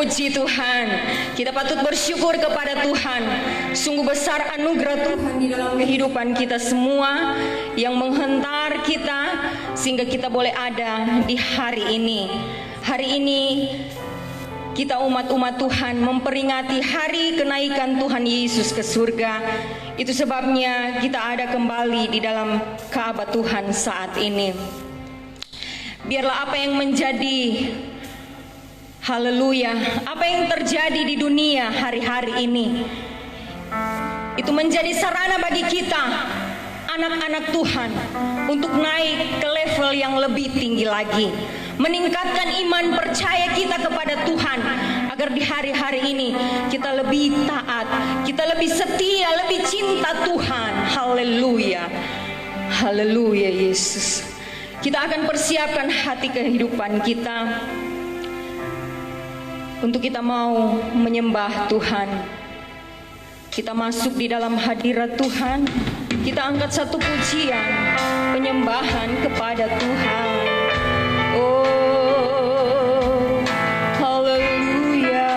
Puji Tuhan, kita patut bersyukur kepada Tuhan. Sungguh besar anugerah Tuhan di dalam kehidupan kita semua yang menghentar kita sehingga kita boleh ada di hari ini. Hari ini kita umat-umat Tuhan memperingati hari kenaikan Tuhan Yesus ke surga. Itu sebabnya kita ada kembali di dalam Ka'bah Tuhan saat ini. Biarlah apa yang menjadi haleluya, apa yang terjadi di dunia hari-hari ini itu menjadi sarana bagi kita anak-anak Tuhan untuk naik ke level yang lebih tinggi lagi, meningkatkan iman percaya kita kepada Tuhan agar di hari-hari ini kita lebih taat, kita lebih setia, lebih cinta Tuhan. Haleluya, haleluya Yesus. Kita akan persiapkan hati kehidupan kita untuk kita mau menyembah Tuhan. Kita masuk di dalam hadirat Tuhan. Kita angkat satu pujian penyembahan kepada Tuhan. Oh, haleluya.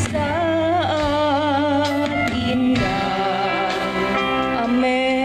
Saat indah, amin.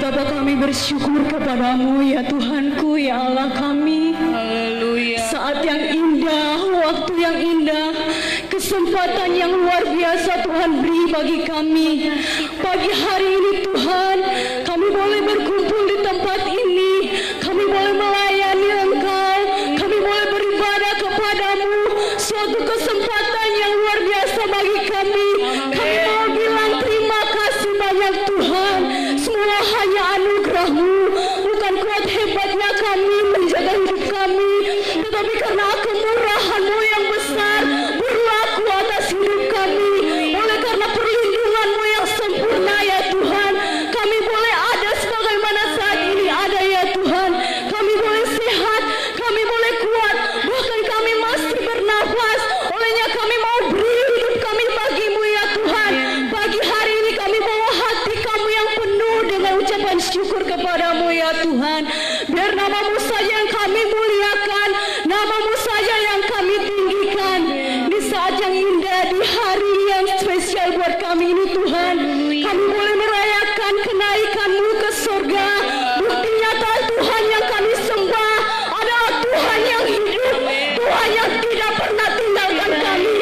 Betapa kami bersyukur kepadamu ya Tuhanku, ya Allah kami. Haleluya. Saat yang indah, waktu yang indah, kesempatan yang luar biasa Tuhan beri bagi kami. Pagi hari ini Tuhan, kami boleh berkumpul di tempat ini. Kami boleh melayani Engkau. Kami boleh beribadah kepadamu. Suatu kesempatan yang luar biasa bagi kami. Kami mau bilang terima kasih banyak Tuhan. Semua hanya anugerah-Mu. Bukan kuat hebatnya kami menjaga hidup kami, tetapi karena kemurahan-Mu yang besar berlaku atas hidup kami. Oleh karena perlindungan-Mu yang sempurna ya Tuhan, kami boleh ada sebagaimana saat ini ada ya Tuhan. Kami boleh sehat, kami boleh kuat, bahkan kami masih bernafas. Olehnya kami mau beri hidup kami bagi-Mu ya Tuhan. Pagi hari ini kami bawa hati kami yang penuh dengan ucapan syukur kepadamu ya Tuhan. Biar nama-Mu saja yang kami muliakan, nama-Mu saja yang kami tinggikan. Di saat yang indah, di hari yang spesial buat kami ini Tuhan, kami boleh merayakan kenaikan-Mu ke surga. Bukti nyata Tuhan yang kami sembah adalah Tuhan yang hidup, Tuhan yang tidak pernah tinggalkan kami.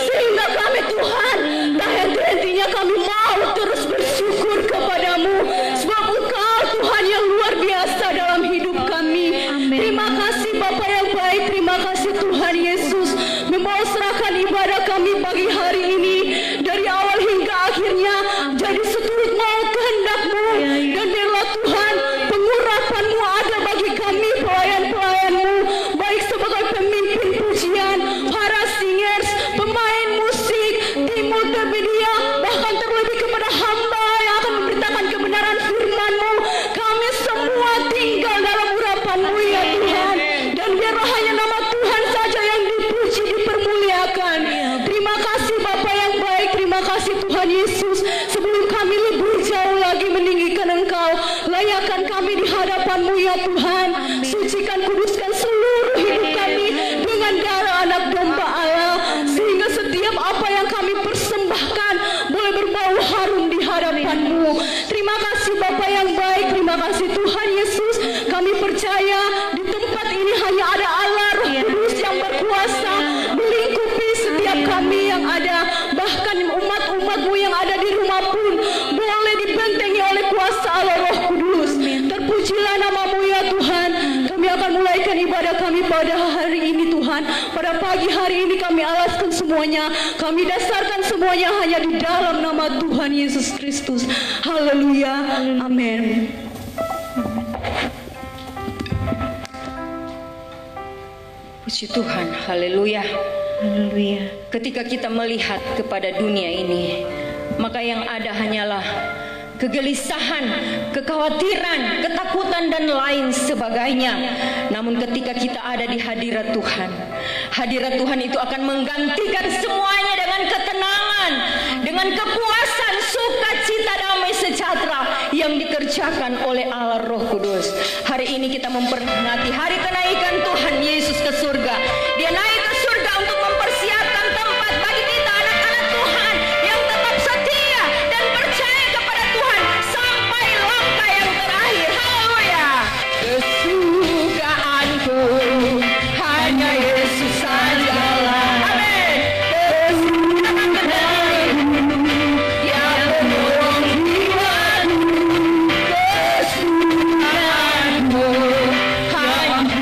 Sehingga kami Tuhan, tak henti-hentinya kami mau terus bersyukur kepadamu. Sebab Engkau Tuhan yang luar biasa dalam hidup kami. Terima kasih Bapa yang baik, terima kasih Tuhan Yesus membawa serahkan ibadah kami pagi hari ini dari awal hingga akhirnya jadi seturut mau kehendak-Mu. Dan biarlah Tuhan pengurapan-Mu ada bagi kami pelayan-pelayan-Mu, baik sebagai pemimpin pujian, para singers, pemain musik, tim multimedia, bahkan terlebih kepada hamba yang akan memberitakan kebenaran firman-Mu. Kami semua tinggal dalam urapan-Mu ya Tuhan. Dan biarlah hanya nama Tuhan saja yang dipuji, dipermuliakan. Terima kasih Bapa yang baik, terima kasih Tuhan Yesus. Sebelum kami lebih jauh lagi meninggikan Engkau, layakkan kami di hadapan-Mu ya Tuhan. Sucikan, kuduskan seluruh hidup kami dengan darah anak domba Allah, sehingga setiap apa yang kami persembahkan boleh berbau harum di hadapan-Mu. Terima kasih Bapa yang baik, terima kasih Tuhan Yesus. Kami percaya di tempat ini hanya ada Allah Roh Kudus yang berkuasa melingkupi setiap kami yang ada. Bahkan umat-umat-Mu yang ada di rumah pun boleh dibentengi oleh kuasa Allah Roh Kudus. Terpujilah nama-Mu ya Tuhan. Kami akan mulaikan ibadah kami pada hari ini Tuhan. Pada pagi hari ini kami alaskan semuanya, kami dasarkan semuanya hanya di dalam nama Tuhan Yesus Kristus. Haleluya, amin. Puji Tuhan, haleluya. Haleluya. Ketika kita melihat kepada dunia ini, maka yang ada hanyalah kegelisahan, kekhawatiran, ketakutan dan lain sebagainya. Namun ketika kita ada di hadirat Tuhan, hadirat Tuhan itu akan menggantikan semuanya dengan ketenangan, dengan kepuasan, sukacita, damai sejahtera yang dikerjakan oleh Allah Roh Kudus. Hari ini kita memperingati hari kenaikan Tuhan Yesus ke surga. Dia naik ke surga untuk mempersiapkan tempat bagi kita anak-anak Tuhan yang tetap setia dan percaya kepada Tuhan sampai langkah yang terakhir. Haleluya. Kesukaanku hanya Yesus sajalah. Amin. Kesukaanku yang menolong jiwaku. Kesukaanku hanya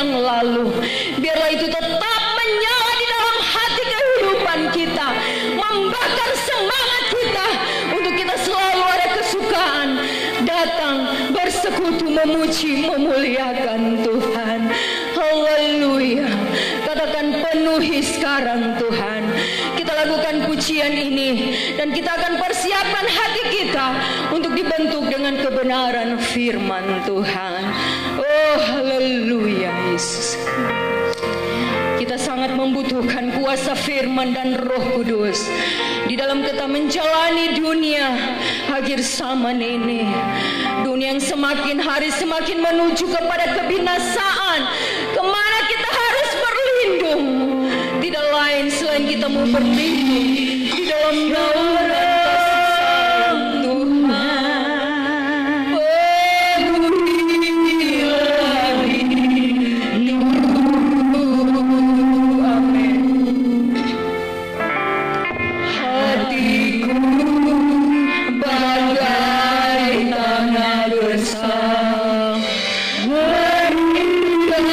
yang lalu. Biarlah itu tetap menyala di dalam hati kehidupan kita, membakar semangat kita untuk kita selalu ada kesukaan datang bersekutu, memuji, memuliakan Tuhan. Haleluya. Katakan penuhi sekarang Tuhan. Kita lakukan pujian ini dan kita akan persiapkan hati kita untuk dibentuk dengan kebenaran firman Tuhan. Oh haleluya Yesus. Kita sangat membutuhkan kuasa firman dan Roh Kudus di dalam kita menjalani dunia akhir zaman ini. Dunia yang semakin hari semakin menuju kepada kebinasaan. Kemana kita harus berlindung? Tidak lain selain kita mau berlindung di dalam naungan kasih sayang Tuhan. Hatiku bagai tanah basah, merindukan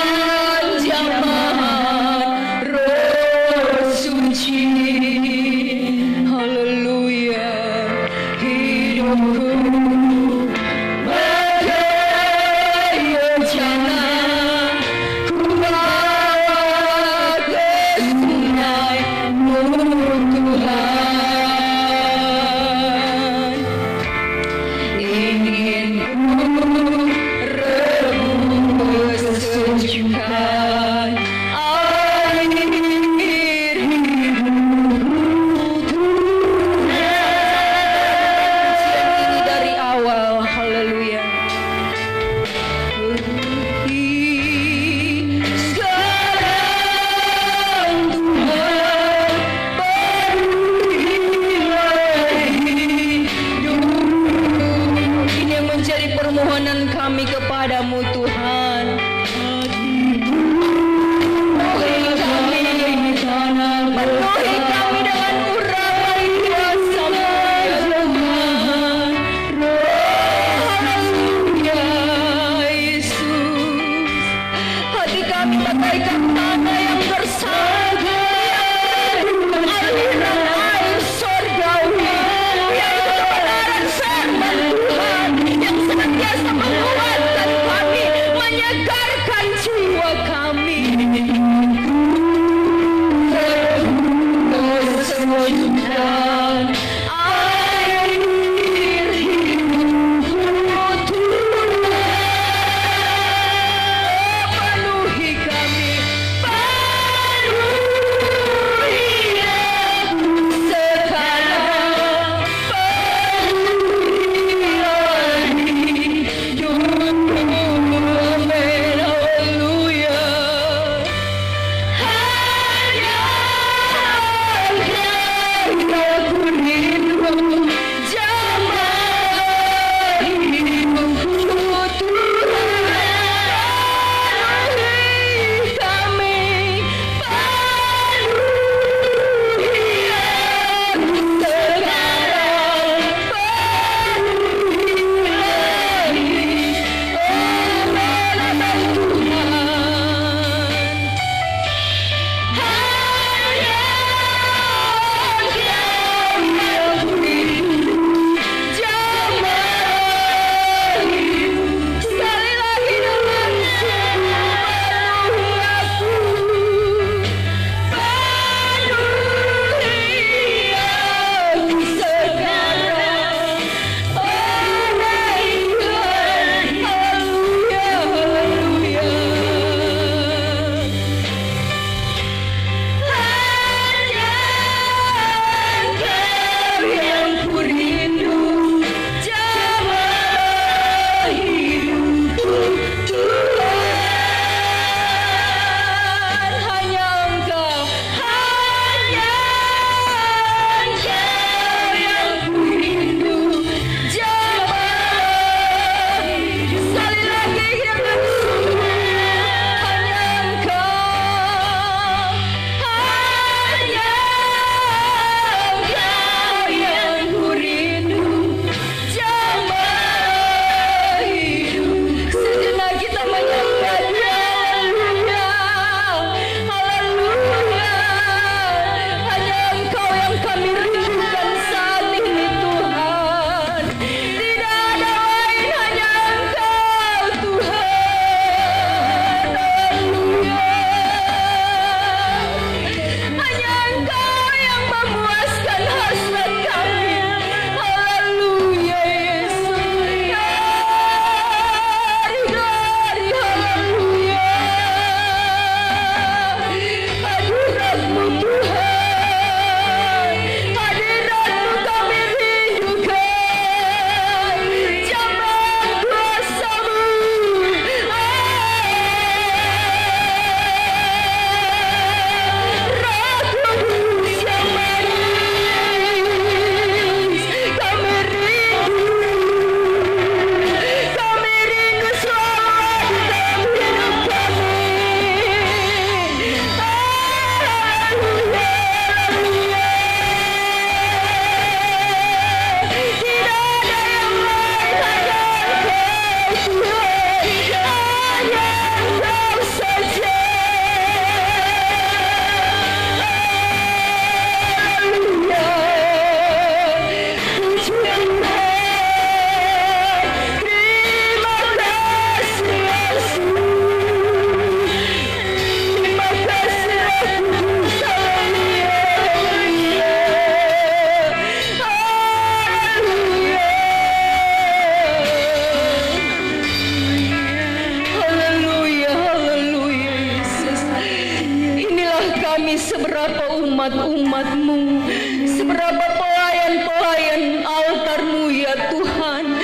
kami seberapa umat-umat-Mu, seberapa pelayan-pelayan altar-Mu ya Tuhan.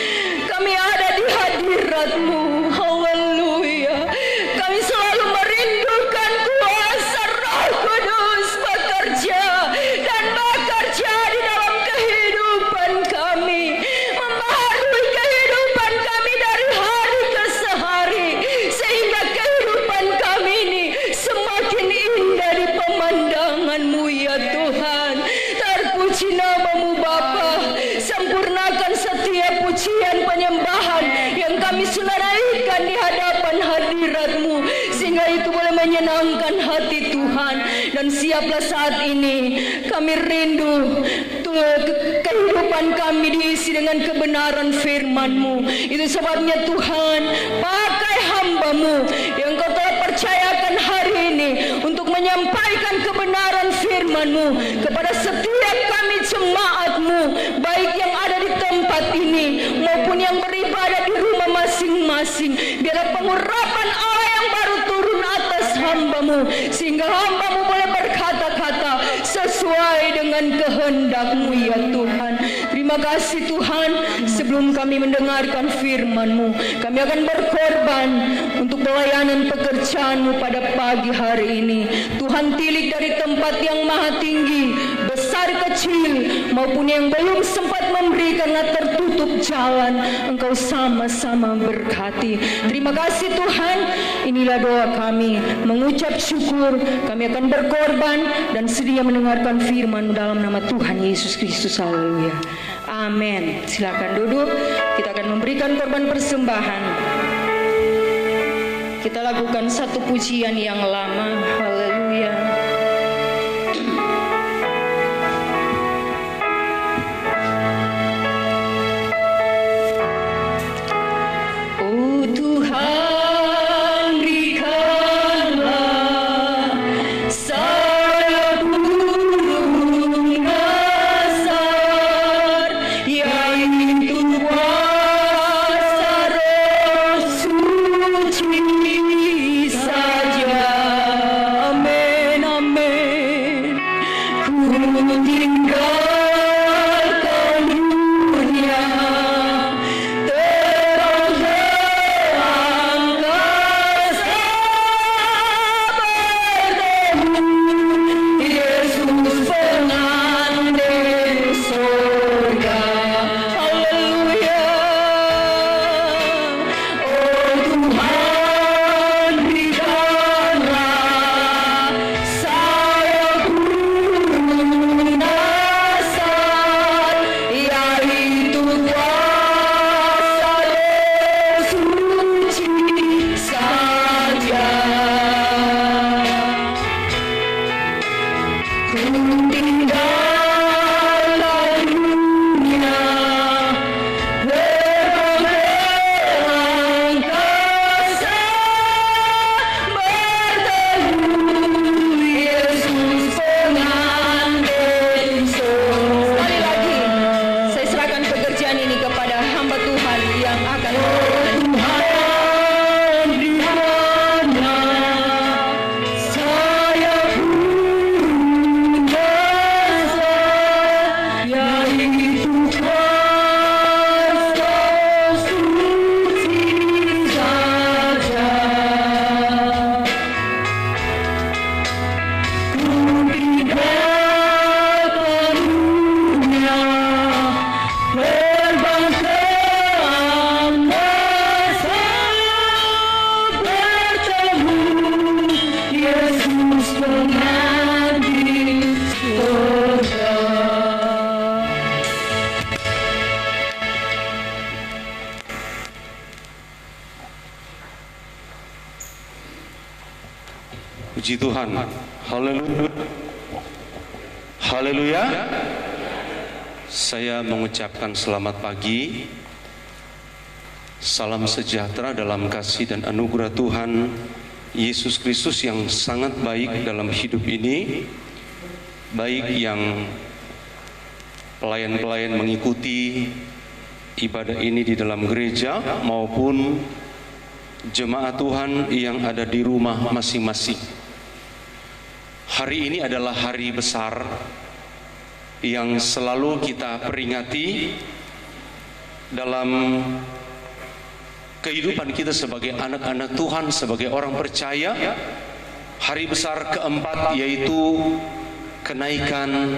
Kami ada di hadirat-Mu. Haleluya. Kami selalu merindukan kuasa Roh Kudus bekerja dan bekerja di dalam kehidupan kami, membaharui kehidupan kami dari hari ke sehari, sehingga kehidupan kami ini semakin indah di pemandangan-Mu ya Tuhan. Terpuji nama-Mu Bapa. Sempurnakan setiap pujian penyembahan yang kami senaraikan di hadapan hadirat-Mu, sehingga itu boleh menyenangkan hati Tuhan. Dan siaplah saat ini kami rindu kehidupan kami diisi dengan kebenaran firman-Mu. Itu sebabnya Tuhan, pakai hamba-Mu yang Kau telah percayakan hari ini untuk menyampaikan kebenaran firman-Mu kepada setiap kami jemaat-Mu, baik yang ada di tempat ini maupun yang beribadah di rumah masing-masing. Biarlah pengurapan Allah yang baru turun atas hamba-Mu, sehingga hamba-Mu boleh berkata-kata sesuai dengan kehendak-Mu ya Tuhan. Terima kasih Tuhan. Sebelum kami mendengarkan firman-Mu, kami akan berkorban untuk pelayanan pekerjaan-Mu pada pagi hari ini. Tuhan, tilik dari tempat yang maha tinggi, besar kecil, maupun yang belum sempat memberi karena tertutup jalan, Engkau sama-sama berkati. Terima kasih Tuhan. Inilah doa kami, mengucap syukur. Kami akan berkorban dan sedia mendengarkan firman-Mu dalam nama Tuhan Yesus Kristus. Haleluya. Amin. Silakan duduk. Kita akan memberikan korban persembahan. Kita lakukan satu pujian yang lama. Haleluya. Oh Tuhan, berikanlah saya burung dasar, yaitu kuasa Roh Suci saja. Amin, amin. Ku tinggalkan dunia, terang angkasa bertemu Yesus pengantin surga. Haleluya. Oh Tuhan, berikanlah saya burung dasar, yaitu kuasa Roh Suci saja. Ku tinggalkan dunia, terbang angkasa, bertemu Yesus pengantin surga. Sekali lagi, saya serahkan pekerjaan ini kepada hamba Tuhan yang akan Tuhan, berikanlah saya burung dasar, yaitu kuasa suci saja. Ku tinggalkan dunia, terbang ke angkasa, bertemu Yesus pengantin surga. Puji Tuhan. Haleluya. Haleluya. Saya mengucapkan selamat pagi. Salam sejahtera dalam kasih dan anugerah Tuhan Yesus Kristus yang sangat baik dalam hidup ini. Baik yang pelayan-pelayan mengikuti ibadah ini di dalam gereja maupun jemaat Tuhan yang ada di rumah masing-masing. Hari ini adalah hari besar yang selalu kita peringati dalam kehidupan kita sebagai anak-anak Tuhan, sebagai orang percaya. Hari besar keempat yaitu kenaikan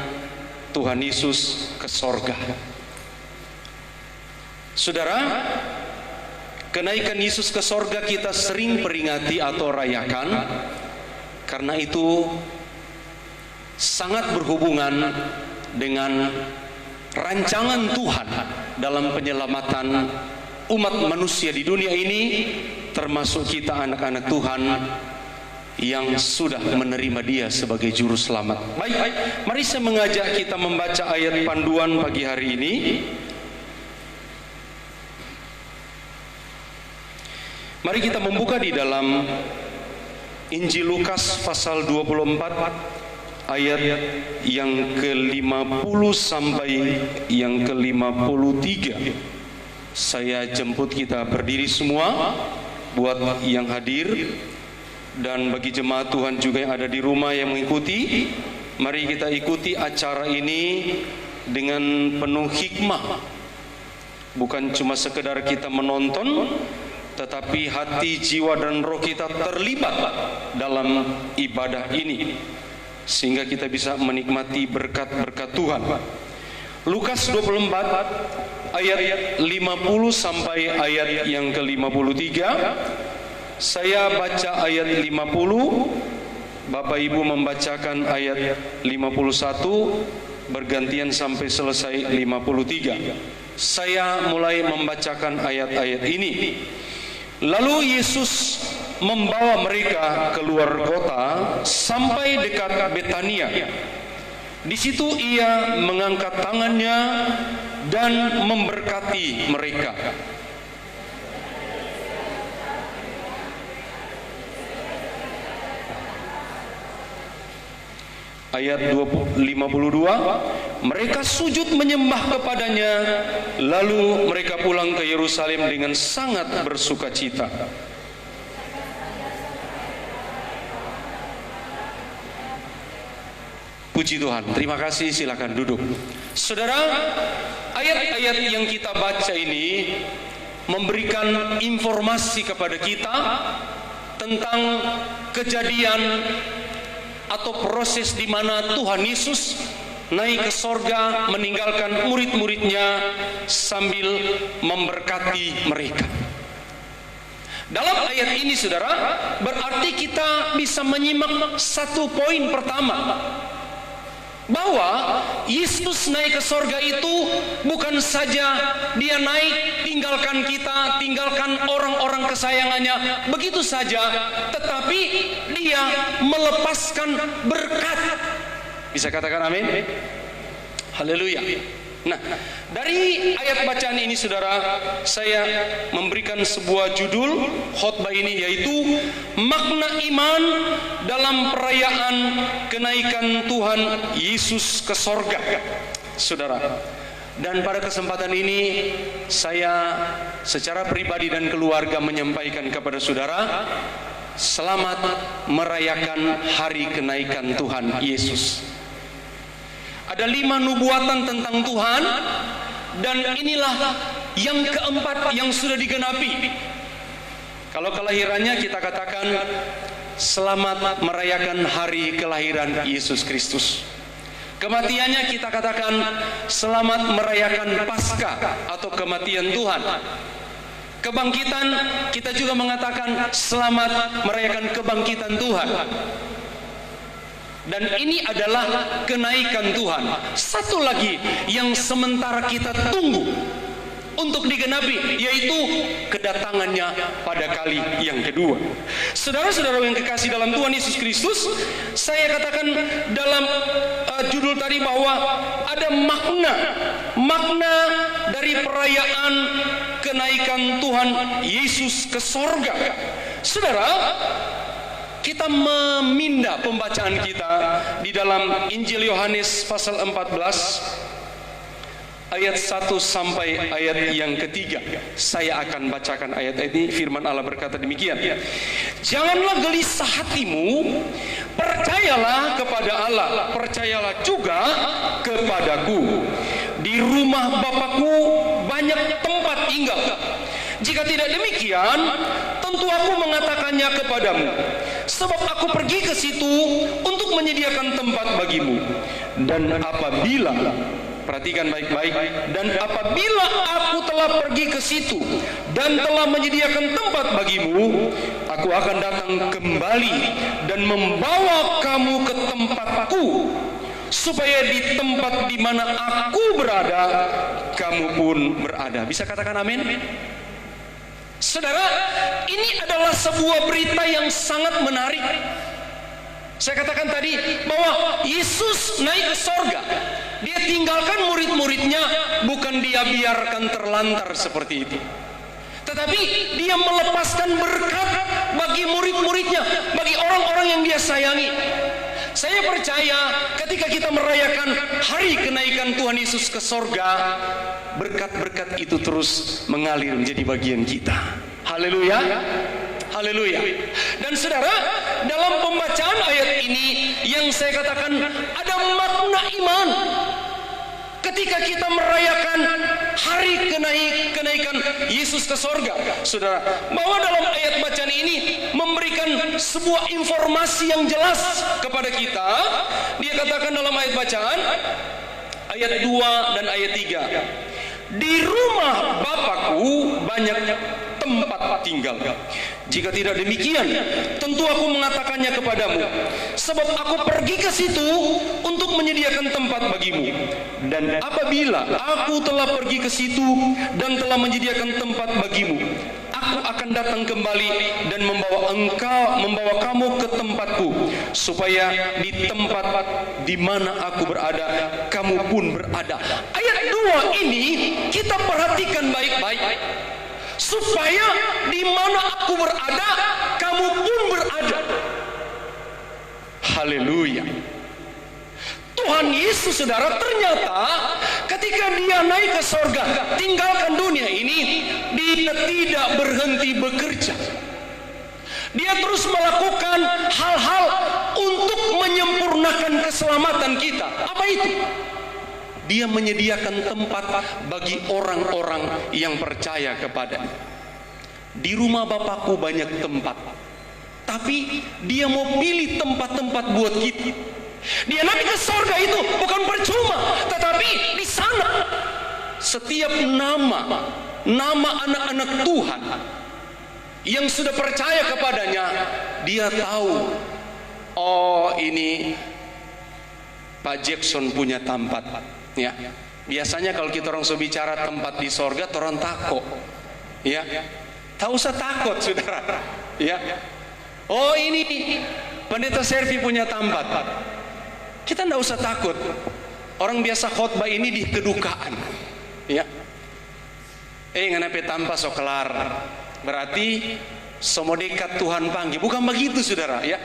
Tuhan Yesus ke sorga. Saudara, kenaikan Yesus ke sorga kita sering peringati atau rayakan, karena itu sangat berhubungan dengan rancangan Tuhan dalam penyelamatan umat manusia di dunia ini, termasuk kita anak-anak Tuhan yang sudah menerima Dia sebagai juru selamat. Baik, mari saya mengajak kita membaca ayat panduan pagi hari ini. Mari kita membuka di dalam Injil Lukas pasal 24 ayat yang ke-50 sampai yang ke-53. Saya jemput kita berdiri semua buat yang hadir, dan bagi jemaat Tuhan juga yang ada di rumah yang mengikuti. Mari kita ikuti acara ini dengan penuh hikmah. Bukan cuma sekedar kita menonton, tetapi hati, jiwa, dan roh kita terlibat dalam ibadah ini, sehingga kita bisa menikmati berkat-berkat Tuhan. Lukas 24 ayat 50 sampai ayat yang ke-53. Saya baca ayat 50, Bapak Ibu membacakan ayat 51, bergantian sampai selesai 53. Saya mulai membacakan ayat-ayat ini. Lalu Yesus membawa mereka keluar kota sampai dekat Betania. Di situ Ia mengangkat tangannya dan memberkati mereka. Ayat 52, mereka sujud menyembah kepadanya, lalu mereka pulang ke Yerusalem dengan sangat bersukacita. Puji Tuhan, terima kasih, silakan duduk. Saudara, ayat-ayat yang kita baca ini memberikan informasi kepada kita tentang kejadian atau proses di mana Tuhan Yesus naik ke sorga, meninggalkan murid-muridnya sambil memberkati mereka. Dalam ayat ini, saudara, berarti kita bisa menyimak satu poin pertama, bahwa Yesus naik ke sorga itu bukan saja Dia naik, tinggalkan kita, tinggalkan orang-orang kesayangannya begitu saja, tetapi Dia melepaskan berkat. Bisa katakan amin? Haleluya. Nah, dari ayat bacaan ini, saudara, saya memberikan sebuah judul khotbah ini, yaitu makna iman dalam perayaan kenaikan Tuhan Yesus ke sorga. Saudara, dan pada kesempatan ini saya secara pribadi dan keluarga menyampaikan kepada saudara, selamat merayakan hari kenaikan Tuhan Yesus. Ada 5 nubuatan tentang Tuhan, dan inilah yang keempat yang sudah digenapi. Kalau kelahirannya kita katakan selamat merayakan hari kelahiran Yesus Kristus. Kematiannya kita katakan selamat merayakan Paskah atau kematian Tuhan. Kebangkitan kita juga mengatakan selamat merayakan kebangkitan Tuhan. Dan ini adalah kenaikan Tuhan. Satu lagi yang sementara kita tunggu untuk digenapi, yaitu kedatangannya pada kali yang kedua. Saudara-saudara yang kekasih dalam Tuhan Yesus Kristus, saya katakan dalam judul tadi bahwa ada makna dari perayaan kenaikan Tuhan Yesus ke sorga. Saudara, kita memindah pembacaan kita di dalam Injil Yohanes pasal 14 ayat 1 sampai ayat yang ketiga. Saya akan bacakan ayat ini. Firman Allah berkata demikian. Janganlah gelisah hatimu, percayalah kepada Allah, percayalah juga kepadaku. Di rumah Bapakku banyak tempat tinggal. Jika tidak demikian, tentu aku mengatakannya kepadamu. Sebab aku pergi ke situ untuk menyediakan tempat bagimu. Dan apabila, perhatikan baik-baik, dan apabila aku telah pergi ke situ dan telah menyediakan tempat bagimu, aku akan datang kembali dan membawa kamu ke tempatku, supaya di tempat di mana aku berada, kamu pun berada. Bisa katakan amin? Saudara, ini adalah sebuah berita yang sangat menarik. Saya katakan tadi bahwa Yesus naik ke sorga. Dia tinggalkan murid-muridnya, bukan dia biarkan terlantar seperti itu, tetapi dia melepaskan berkat bagi murid-muridnya, bagi orang-orang yang dia sayangi. Saya percaya ketika kita merayakan hari kenaikan Tuhan Yesus ke sorga, berkat-berkat itu terus mengalir menjadi bagian kita. Haleluya, haleluya. Dan saudara, dalam pembacaan ayat ini yang saya katakan ada makna iman. Ketika kita merayakan hari kenaikan Yesus ke sorga, saudara, bahwa dalam ayat bacaan ini memberikan sebuah informasi yang jelas kepada kita. Dia katakan dalam ayat bacaan ayat 2 dan ayat 3, di rumah Bapakku banyak tempat tinggal. Jika tidak demikian, tentu aku mengatakannya kepadamu. Sebab aku pergi ke situ untuk menyediakan tempat bagimu. Dan apabila aku telah pergi ke situ dan telah menyediakan tempat bagimu, aku akan datang kembali dan membawa kamu ke tempatku, supaya di tempat di mana aku berada, kamu pun berada. Ayat 2 ini kita perhatikan baik-baik. Supaya di mana aku berada, kamu pun berada. Haleluya. Tuhan Yesus, saudara, ternyata ketika dia naik ke sorga, tinggalkan dunia ini, dia tidak berhenti bekerja. Dia terus melakukan hal-hal untuk menyempurnakan keselamatan kita. Apa itu? Dia menyediakan tempat bagi orang-orang yang percaya kepadanya. Di rumah Bapakku banyak tempat, tapi dia mau pilih tempat-tempat buat kita. Dia naik ke sorga itu bukan percuma, tetapi di sana setiap nama anak-anak Tuhan yang sudah percaya kepadanya, dia tahu, oh ini Pak Jackson punya tempat. Ya, biasanya kalau kita orang bicara tempat di sorga, orang takut. Ya, tak usah takut, saudara. Ya, oh ini pendeta Servi punya tempat. Kita tidak usah takut. Orang biasa khotbah ini di kedukaan. Ya, nganape tanpa so kelar. Berarti semua dekat Tuhan panggil. Bukan begitu, saudara. Ya.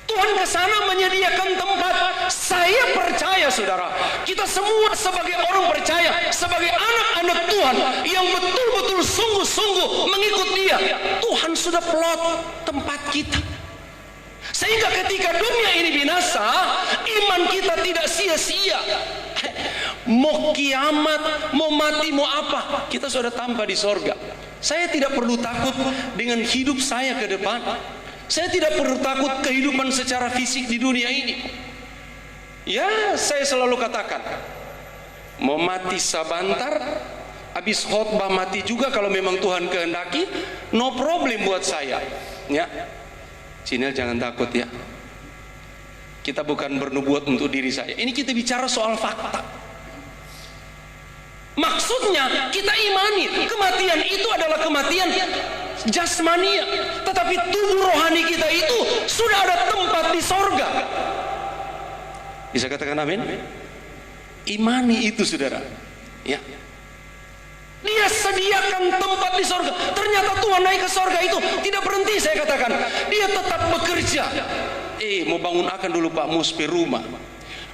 Tuhan ke sana menyediakan tempat. Saya percaya, saudara, kita semua sebagai orang percaya, sebagai anak-anak Tuhan yang betul-betul sungguh-sungguh mengikut Dia, Tuhan sudah plot tempat kita. Sehingga ketika dunia ini binasa, iman kita tidak sia-sia. Mau kiamat, mau mati, mau apa, kita sudah tampak di sorga. Saya tidak perlu takut dengan hidup saya ke depan. Saya tidak perlu takut kehidupan secara fisik di dunia ini. Ya, saya selalu katakan, mau mati sebentar, habis khotbah mati juga kalau memang Tuhan kehendaki, no problem buat saya. Ya, Cinel jangan takut ya. Kita bukan bernubuat untuk diri saya. Ini kita bicara soal fakta. Maksudnya kita imani kematian itu adalah kematian jasmania, tetapi tubuh rohani kita itu sudah ada tempat di sorga. Bisa katakan amin? Imani itu, saudara. Ya, Dia sediakan tempat di sorga. Ternyata Tuhan naik ke sorga itu tidak berhenti, saya katakan. Dia tetap bekerja. Mau bangun akan dulu Pak Muspe rumah.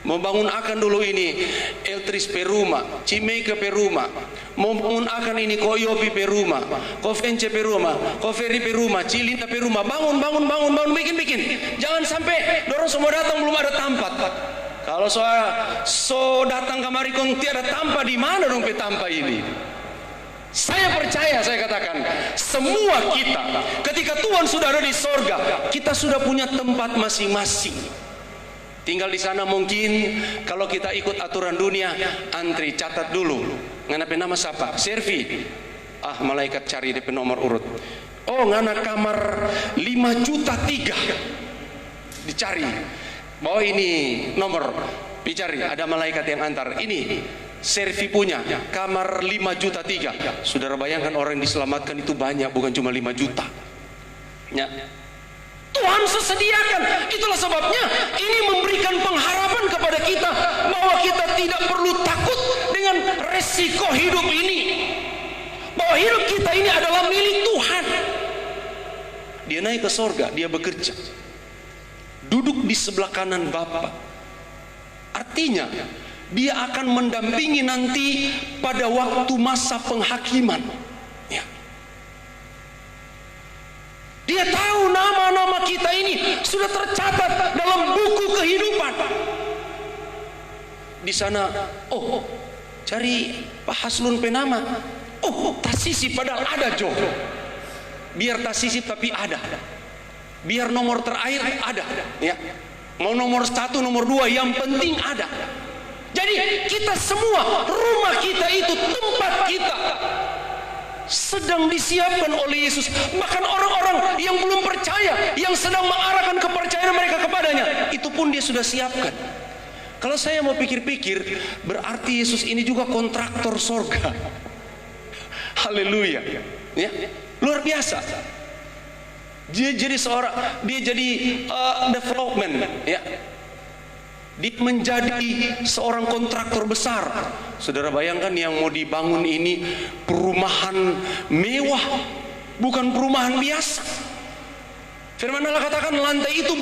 Membangun akan dulu ini Eltris Peruma, Cimeke Peruma, membangun akan ini Koyopi Peruma, Kofence Peruma, Koferi Peruma, Cilinda Peruma, bangun, bikin. Jangan sampai dorong semua datang belum ada tempat. Kalau so datang kemari kong tiada tampa, di mana dong tampa ini? Saya percaya, saya katakan, semua kita ketika Tuhan sudah ada di sorga, kita sudah punya tempat masing-masing. Tinggal di sana mungkin kalau kita ikut aturan dunia, antri catat dulu. Ngana nama siapa? Servi. Malaikat cari DP nomor urut. Oh, ngana kamar 5,3 juta. Dicari. Bawa ini nomor. Dicari, ada malaikat yang antar. Ini Servi punya kamar 5,3 juta. Saudara bayangkan orang yang diselamatkan itu banyak, bukan cuma 5 juta. Ya. Tuhan sesediakan. Itulah sebabnya ini memberikan pengharapan kepada kita bahwa kita tidak perlu takut dengan resiko hidup ini, bahwa hidup kita ini adalah milik Tuhan. Dia naik ke sorga, dia bekerja, duduk di sebelah kanan Bapa. Artinya dia akan mendampingi nanti pada waktu masa penghakiman. Ya. Dia tahu nama-nama kita ini sudah tercatat dalam buku kehidupan. Di sana, cari Pak Haslun penama. Tasisi padahal ada Jo. Biar tasisi tapi ada. Biar nomor terakhir ada. Ya. Mau nomor 1, nomor 2, yang penting ada. Jadi kita semua, rumah kita itu tempat kita sedang disiapkan oleh Yesus. Bahkan orang-orang yang belum percaya, yang sedang mengarahkan kepercayaan mereka kepadanya, itu pun dia sudah siapkan. Kalau saya mau pikir-pikir, berarti Yesus ini juga kontraktor sorga. Haleluya, ya, luar biasa. Dia jadi development, ya. Dia menjadi seorang kontraktor besar. Saudara bayangkan yang mau dibangun ini perumahan mewah, bukan perumahan biasa. Firman Allah katakan lantai itu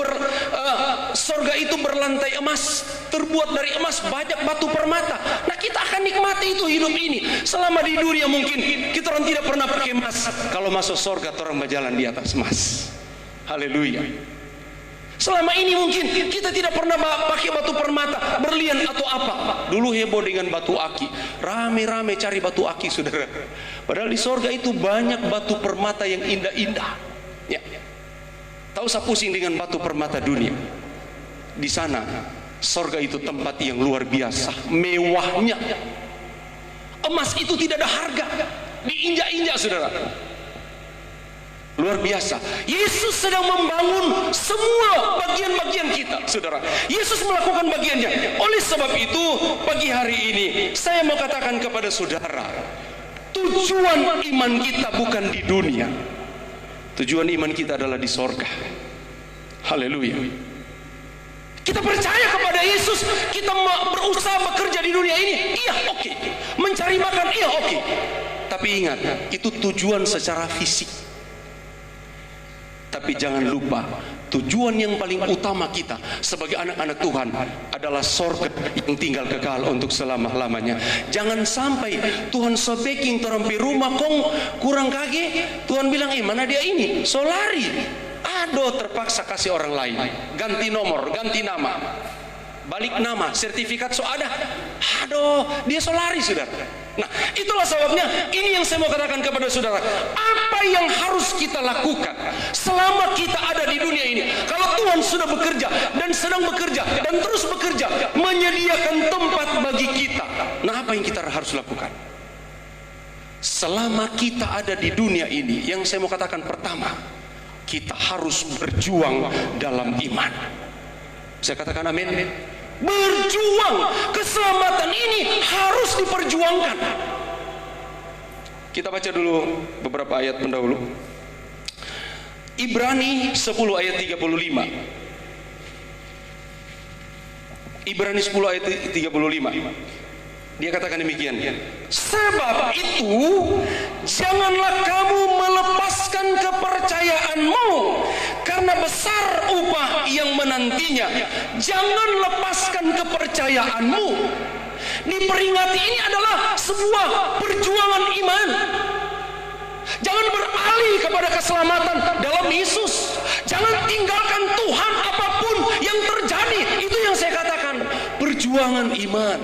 sorga itu berlantai emas, terbuat dari emas, banyak batu permata. Nah, kita akan nikmati itu hidup ini. Selama di dunia mungkin kita orang tidak pernah pakai emas. Kalau masuk sorga orang berjalan di atas emas. Haleluya. Selama ini mungkin kita tidak pernah pakai batu permata, berlian atau apa. Dulu heboh dengan batu aki, rame-rame cari batu aki, saudara. Padahal di sorga itu banyak batu permata yang indah-indah. Ya. Tahu usah pusing dengan batu permata dunia. Di sana sorga itu tempat yang luar biasa, mewahnya. Emas itu tidak ada harga, diinjak-injak, saudara. Luar biasa. Yesus sedang membangun semua bagian-bagian kita, saudara. Yesus melakukan bagiannya. Oleh sebab itu, pagi hari ini saya mau katakan kepada saudara, tujuan iman kita bukan di dunia. Tujuan iman kita adalah di sorga. Haleluya. Kita percaya kepada Yesus, kita berusaha bekerja di dunia ini, iya, oke. Mencari makan, iya, oke. Tapi ingat, itu tujuan secara fisik. Tapi jangan lupa, tujuan yang paling utama kita sebagai anak-anak Tuhan adalah sorga yang tinggal kekal untuk selama-lamanya. Jangan sampai Tuhan sobeking terampi rumah kong kurang kaget, Tuhan bilang, mana dia ini? Solari. Aduh, terpaksa kasih orang lain. Ganti nomor, ganti nama. Balik nama, sertifikat so ada. Aduh, dia solari, saudara. Nah, itulah sebabnya ini yang saya mau katakan kepada saudara. Apa yang harus kita lakukan selama kita ada di dunia ini? Kalau Tuhan sudah bekerja dan sedang bekerja dan terus bekerja menyediakan tempat bagi kita, nah apa yang kita harus lakukan? Selama kita ada di dunia ini, yang saya mau katakan pertama, kita harus berjuang dalam iman. Saya katakan amin. Berjuang, keselamatan ini harus diperjuangkan. Kita baca dulu beberapa ayat pendahulu. Ibrani 10 ayat 35. Ibrani 10 ayat 35. Dia katakan demikian. Sebab itu janganlah kamu melepaskan kepercayaanmu, karena besar upah yang menantinya. Jangan lepaskan kepercayaanmu. Diperingati ini adalah sebuah perjuangan iman. Jangan beralih kepada keselamatan dalam Yesus. Jangan tinggalkan Tuhan apapun yang terjadi. Itu yang saya katakan, perjuangan iman.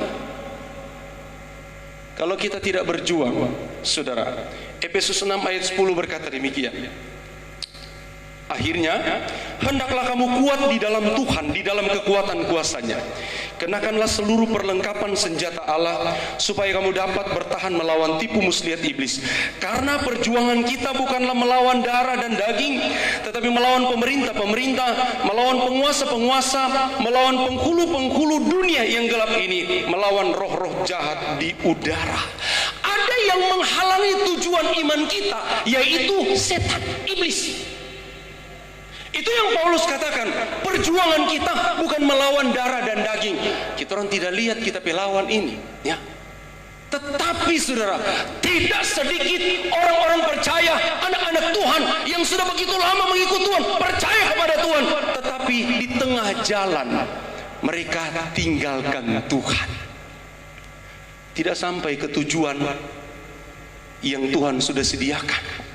Kalau kita tidak berjuang, saudara, Efesus 6 ayat 10 berkata demikian. Akhirnya, hendaklah kamu kuat di dalam Tuhan, di dalam kekuatan kuasa-Nya. Kenakanlah seluruh perlengkapan senjata Allah, supaya kamu dapat bertahan melawan tipu muslihat iblis. Karena perjuangan kita bukanlah melawan darah dan daging, tetapi melawan pemerintah-pemerintah, melawan penguasa-penguasa, melawan penghulu-penghulu dunia yang gelap ini, melawan roh-roh jahat di udara. Ada yang menghalangi tujuan iman kita, yaitu setan, iblis. Itu yang Paulus katakan, perjuangan kita bukan melawan darah dan daging. Kita orang tidak lihat kita pelawan ini, ya. Tetapi saudara, tidak sedikit orang-orang percaya, anak-anak Tuhan yang sudah begitu lama mengikut Tuhan, percaya kepada Tuhan, tetapi di tengah jalan mereka tinggalkan Tuhan. Tidak sampai ke tujuan yang Tuhan sudah sediakan.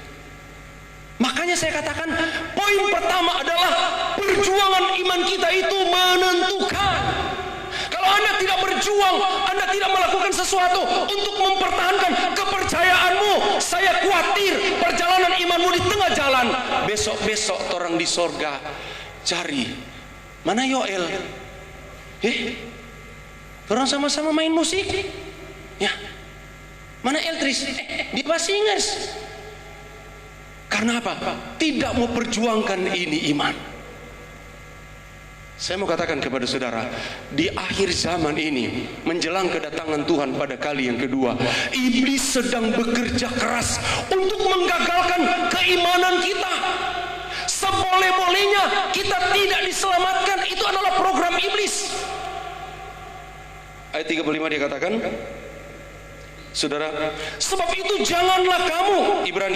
Makanya saya katakan, poin pertama adalah perjuangan iman kita itu menentukan. Kalau Anda tidak berjuang, Anda tidak melakukan sesuatu untuk mempertahankan kepercayaanmu, saya khawatir perjalanan imanmu di tengah jalan. Besok-besok orang di sorga cari, mana Yoel? Orang sama-sama main musik, ya. Mana Eltris? Dia singers. Karena apa? Tidak mau perjuangkan ini iman. Saya mau katakan kepada saudara, di akhir zaman ini, menjelang kedatangan Tuhan pada kali yang kedua, iblis sedang bekerja keras untuk menggagalkan keimanan kita. Seboleh-bolehnya kita tidak diselamatkan, itu adalah program iblis. Ayat 35 dia katakan, saudara, sebab itu janganlah kamu,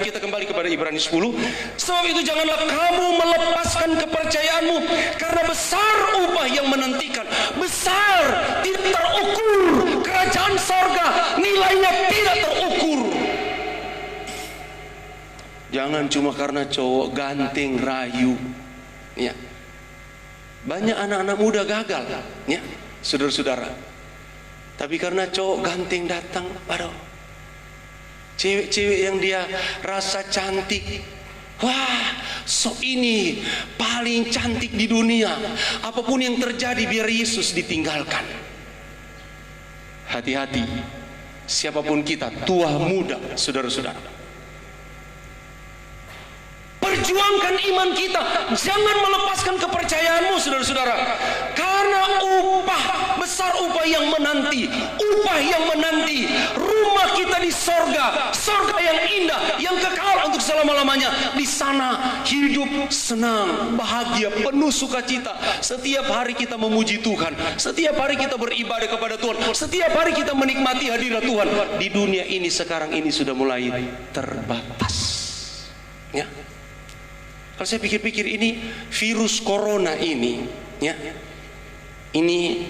kita kembali kepada Ibrani 10, sebab itu janganlah kamu melepaskan kepercayaanmu, karena besar upah yang menantikan. Besar, tidak terukur. Kerajaan sorga nilainya tidak terukur. Jangan cuma karena cowok ganteng, rayu, ya. Banyak anak-anak muda gagal, ya, saudara-saudara. Tapi karena cowok ganteng datang, aduh, cewek-cewek yang dia rasa cantik, wah, so ini paling cantik di dunia. Apapun yang terjadi biar Yesus ditinggalkan. Hati-hati, siapapun kita, tua muda, saudara-saudara. Perjuangkan iman kita, jangan melepaskan kepercayaanmu, saudara-saudara. Karena besar upah yang menanti, rumah kita di sorga, sorga yang indah, yang kekal untuk selama-lamanya. Di sana hidup senang, bahagia, penuh sukacita. Setiap hari kita memuji Tuhan, setiap hari kita beribadah kepada Tuhan, setiap hari kita menikmati hadirat Tuhan. Di dunia ini sekarang ini sudah mulai terbatas, ya. Kalau saya pikir-pikir, ini virus corona ini, ya, ini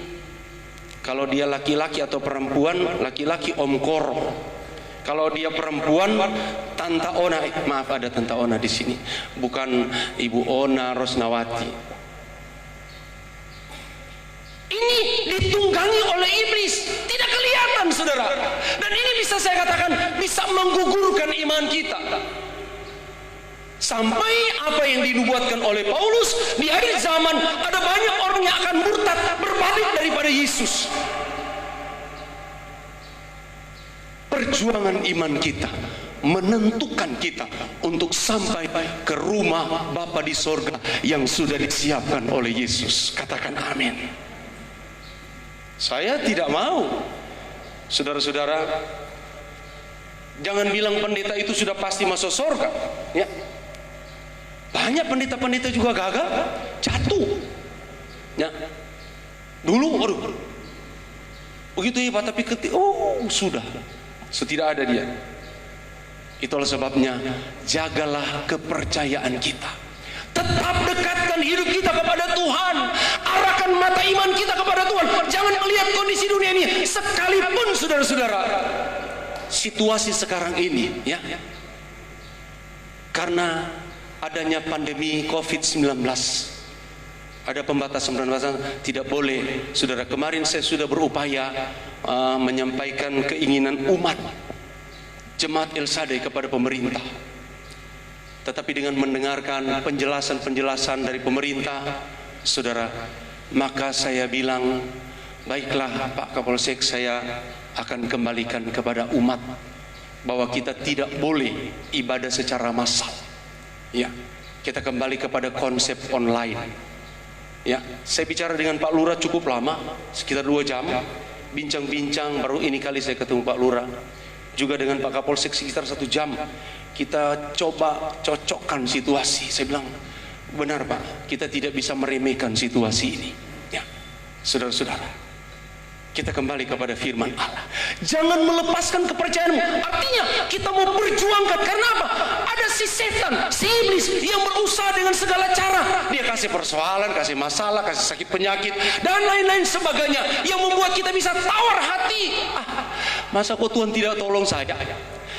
kalau dia laki-laki atau perempuan, laki-laki Om Koro. Kalau dia perempuan, Tanta Ona. Maaf, ada Tanta Ona di sini, bukan Ibu Ona Rosnawati. Ini ditunggangi oleh iblis, tidak kelihatan, saudara. Dan ini bisa saya katakan bisa menggugurkan iman kita. Sampai apa yang dinubuatkan oleh Paulus, di akhir zaman ada banyak orang yang akan murtad, berbalik daripada Yesus. Perjuangan iman kita menentukan kita untuk sampai ke rumah Bapa di sorga yang sudah disiapkan oleh Yesus. Katakan amin. Saya tidak mau, saudara-saudara, jangan bilang pendeta itu sudah pasti masuk sorga, ya. Banyak pendeta-pendeta juga gagal, jatuh, ya. Dulu, aduh, begitu hebat, tapi sudah, tidak ada dia. Itulah sebabnya jagalah kepercayaan kita. Tetap dekatkan hidup kita kepada Tuhan. Arahkan mata iman kita kepada Tuhan. Jangan melihat kondisi dunia ini. Sekalipun saudara-saudara, situasi sekarang ini, ya, karena adanya pandemi COVID-19, ada pembatasan tidak boleh. Saudara, kemarin saya sudah berupaya menyampaikan keinginan umat Jemaat El Shaddai kepada pemerintah. Tetapi dengan mendengarkan penjelasan-penjelasan dari pemerintah, saudara, maka saya bilang, baiklah Pak Kapolsek, saya akan kembalikan kepada umat bahwa kita tidak boleh ibadah secara massal. Ya, kita kembali kepada konsep online. Ya, saya bicara dengan Pak Lurah cukup lama, sekitar 2 jam, bincang-bincang. Baru ini kali saya ketemu Pak Lurah, juga dengan Pak Kapolsek sekitar 1 jam. Kita coba cocokkan situasi. Saya bilang, benar Pak, kita tidak bisa meremehkan situasi ini. Ya, saudara-saudara, kita kembali kepada firman Allah. Jangan melepaskan kepercayaanmu. Artinya kita mau berjuangkan. Karena apa? Ada si setan, si iblis yang berusaha dengan segala cara. Dia kasih persoalan, kasih masalah, kasih sakit penyakit, dan lain-lain sebagainya, yang membuat kita bisa tawar hati. Masa kok Tuhan tidak tolong saya?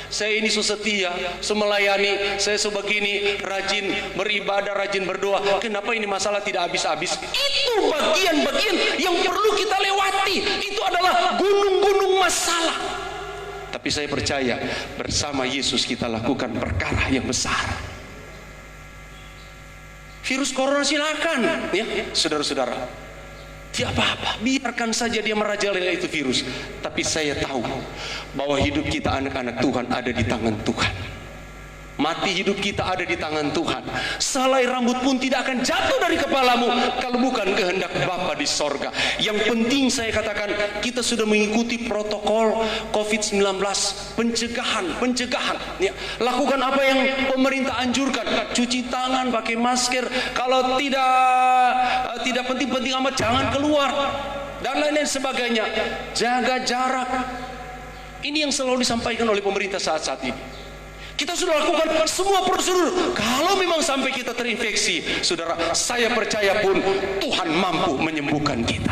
Saya ini setia, semelayani, saya sebegini, rajin beribadah, rajin berdoa. Kenapa ini masalah tidak habis-habis? Itu bagian-bagian yang perlu kita lewati. Itu adalah gunung-gunung masalah. Tapi saya percaya bersama Yesus kita lakukan perkara yang besar. Virus corona silakan, ya saudara-saudara. Tidak apa-apa, biarkan saja dia merajalela itu virus. Tapi saya tahu bahwa hidup kita anak-anak Tuhan ada di tangan Tuhan. Mati hidup kita ada di tangan Tuhan. Sehelai rambut pun tidak akan jatuh dari kepalamu kalau bukan kehendak Bapa di sorga. Yang penting saya katakan, kita sudah mengikuti protokol COVID-19, pencegahan. Ya, lakukan apa yang pemerintah anjurkan. Cuci tangan, pakai masker. Kalau tidak penting-penting amat, jangan keluar, dan lain-lain sebagainya. Jaga jarak. Ini yang selalu disampaikan oleh pemerintah saat ini. Kita sudah lakukan semua prosedur. Kalau memang sampai kita terinfeksi, saudara, saya percaya pun Tuhan mampu menyembuhkan kita.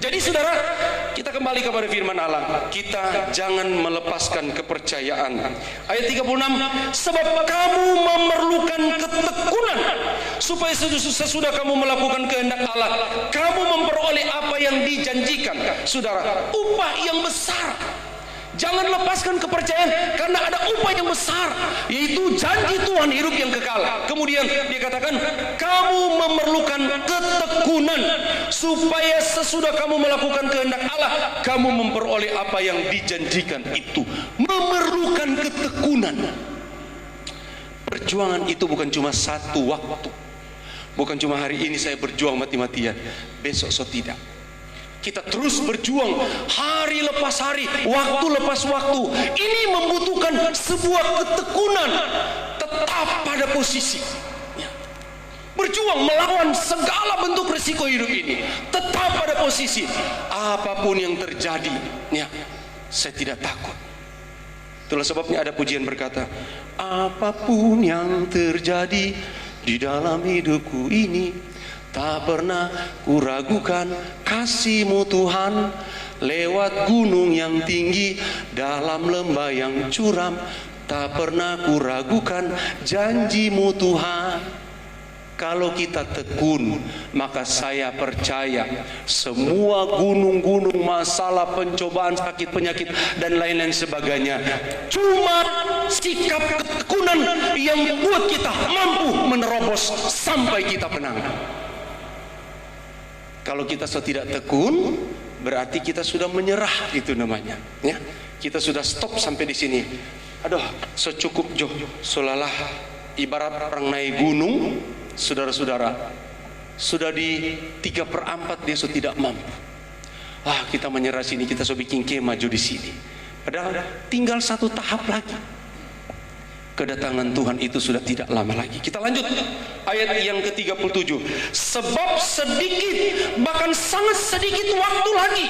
Jadi saudara, kita kembali kepada firman Allah. Kita jangan melepaskan kepercayaan. Ayat 36, sebab kamu memerlukan ketekunan, supaya sesudah kamu melakukan kehendak Allah, kamu memperoleh apa yang dijanjikan. Saudara, upah yang besar. Jangan lepaskan kepercayaan, karena ada upah yang besar, yaitu janji Tuhan hidup yang kekal. Kemudian dia katakan, kamu memerlukan ketekunan, supaya sesudah kamu melakukan kehendak Allah, kamu memperoleh apa yang dijanjikan itu. Memerlukan ketekunan. Perjuangan itu bukan cuma satu waktu. Bukan cuma hari ini saya berjuang mati-matian, besok tidak. Kita terus berjuang hari lepas hari, waktu lepas waktu. Ini membutuhkan sebuah ketekunan, tetap pada posisi. Berjuang melawan segala bentuk risiko hidup ini, tetap pada posisi. Apapun yang terjadi, ya, saya tidak takut. Itulah sebabnya ada pujian berkata, apapun yang terjadi di dalam hidupku ini, tak pernah kuragukan kasih-Mu Tuhan. Lewat gunung yang tinggi, dalam lembah yang curam, tak pernah kuragukan janji-Mu Tuhan. Kalau kita tekun, maka saya percaya semua gunung-gunung masalah, pencobaan, sakit, penyakit, dan lain-lain sebagainya, cuma sikap ketekunan yang buat kita mampu menerobos sampai kita menang. Kalau kita tidak tekun, berarti kita sudah menyerah, itu namanya. Ya, kita sudah stop sampai di sini. Aduh, secukup jo, solalah. Ibarat orang naik gunung, saudara-saudara, sudah di 3/4 dia sudah tidak mampu. Kita menyerah sini, kita sudah bikin kemah jo di sini. Padahal tinggal 1 tahap lagi. kedatangan Tuhan itu sudah tidak lama lagi. Kita lanjut ayat yang ke-37. Sebab sedikit, bahkan sangat sedikit waktu lagi,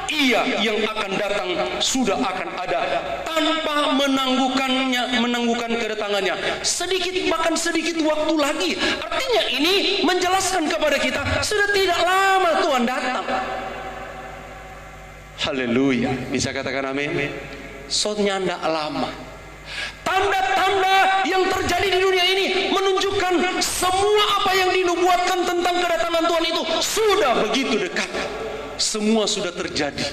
Ia yang akan datang sudah akan ada tanpa menangguhkan kedatangannya. Sedikit, bahkan sedikit waktu lagi. Artinya ini menjelaskan kepada kita sudah tidak lama Tuhan datang. Haleluya. Bisa katakan amin? Soalnya tidak lama. Tanda-tanda yang terjadi di dunia ini menunjukkan semua apa yang dinubuatkan tentang kedatangan Tuhan itu sudah begitu dekat. Semua sudah terjadi.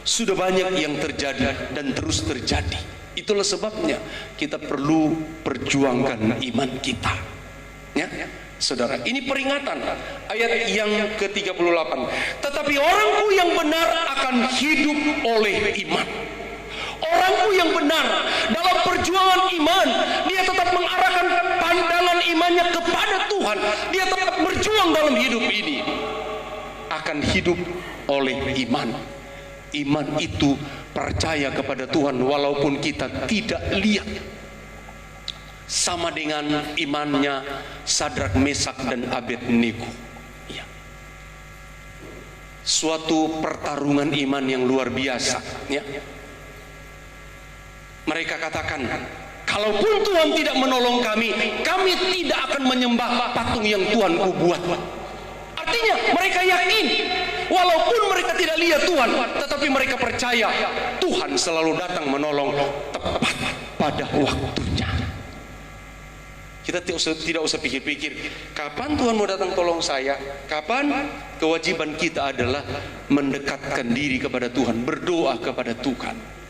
Sudah banyak yang terjadi dan terus terjadi. Itulah sebabnya kita perlu perjuangkan iman kita. Ya, saudara, ini peringatan ayat yang ke-38. Tetapi orangku yang benar akan hidup oleh iman. Orangku yang benar dalam perjuangan iman, dia tetap mengarahkan pandangan imannya kepada Tuhan. Dia tetap berjuang dalam hidup ini, akan hidup oleh iman. Iman itu percaya kepada Tuhan walaupun kita tidak lihat. Sama dengan imannya Sadrak, Mesak dan Abednego. Ya. Suatu pertarungan iman yang luar biasa. Ya. Mereka katakan, kalaupun Tuhan tidak menolong kami, kami tidak akan menyembah patung yang Tuhanku buat. Artinya mereka yakin, walaupun mereka tidak lihat Tuhan, tetapi mereka percaya Tuhan selalu datang menolong tepat pada waktunya. Kita tidak usah pikir-pikir, kapan Tuhan mau datang tolong saya? Kapan? Kewajiban kita adalah mendekatkan diri kepada Tuhan, berdoa kepada Tuhan.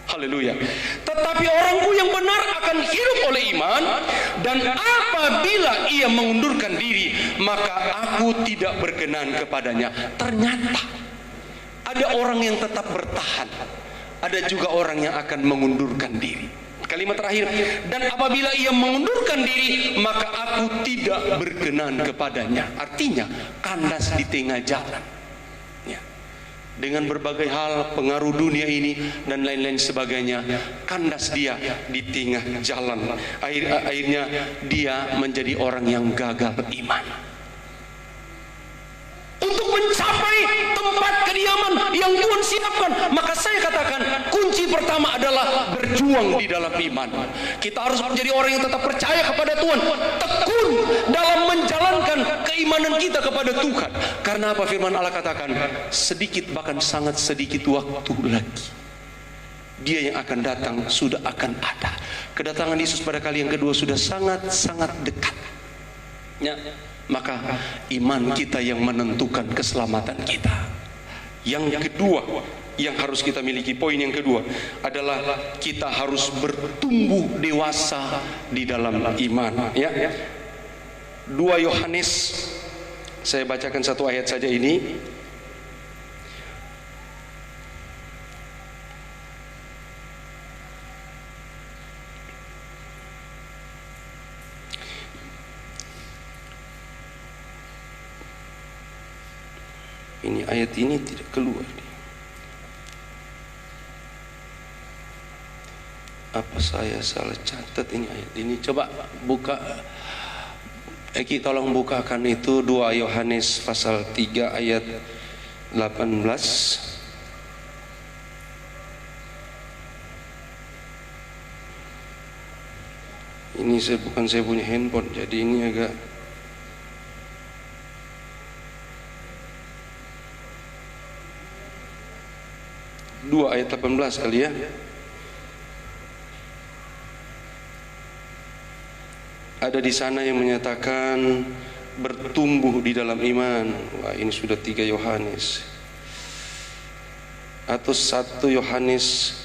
Haleluya. Tetapi orangku yang benar akan hidup oleh iman, dan apabila ia mengundurkan diri, maka aku tidak berkenan kepadanya. Ternyata ada orang yang tetap bertahan, ada juga orang yang akan mengundurkan diri. Kalimat terakhir, dan apabila ia mengundurkan diri, maka aku tidak berkenan kepadanya. Artinya kandas di tengah jalan. Dengan berbagai hal, pengaruh dunia ini dan lain-lain sebagainya, kandas dia di tengah jalan. Akhirnya dia menjadi orang yang gagal iman. Untuk mencapai tempat kediaman yang Tuhan siapkan, maka saya katakan kunci pertama adalah berjuang di dalam iman. Kita harus menjadi orang yang tetap percaya kepada Tuhan, tekun dalam menjalankan keimanan kita kepada Tuhan. Karena apa firman Allah katakan? Sedikit, bahkan sangat sedikit waktu lagi, Dia yang akan datang sudah akan ada. Kedatangan Yesus pada kali yang kedua sudah sangat-sangat dekat. Ya. Maka iman kita yang menentukan keselamatan kita. Yang kedua yang harus kita miliki, poin yang kedua adalah kita harus bertumbuh dewasa di dalam iman. Ya. 2 Yohanes, saya bacakan satu ayat saja ini. Ini ayat ini tidak keluar. Apa saya salah catat ini ayat ini? Coba buka. Eki tolong bukakan itu 2 Yohanes pasal 3 ayat 18. Ini bukan saya punya handphone, jadi ini agak 2 ayat 18 kali ya. Ada di sana yang menyatakan bertumbuh di dalam iman. Wah, ini sudah 3 Yohanes. Atau 1 Yohanes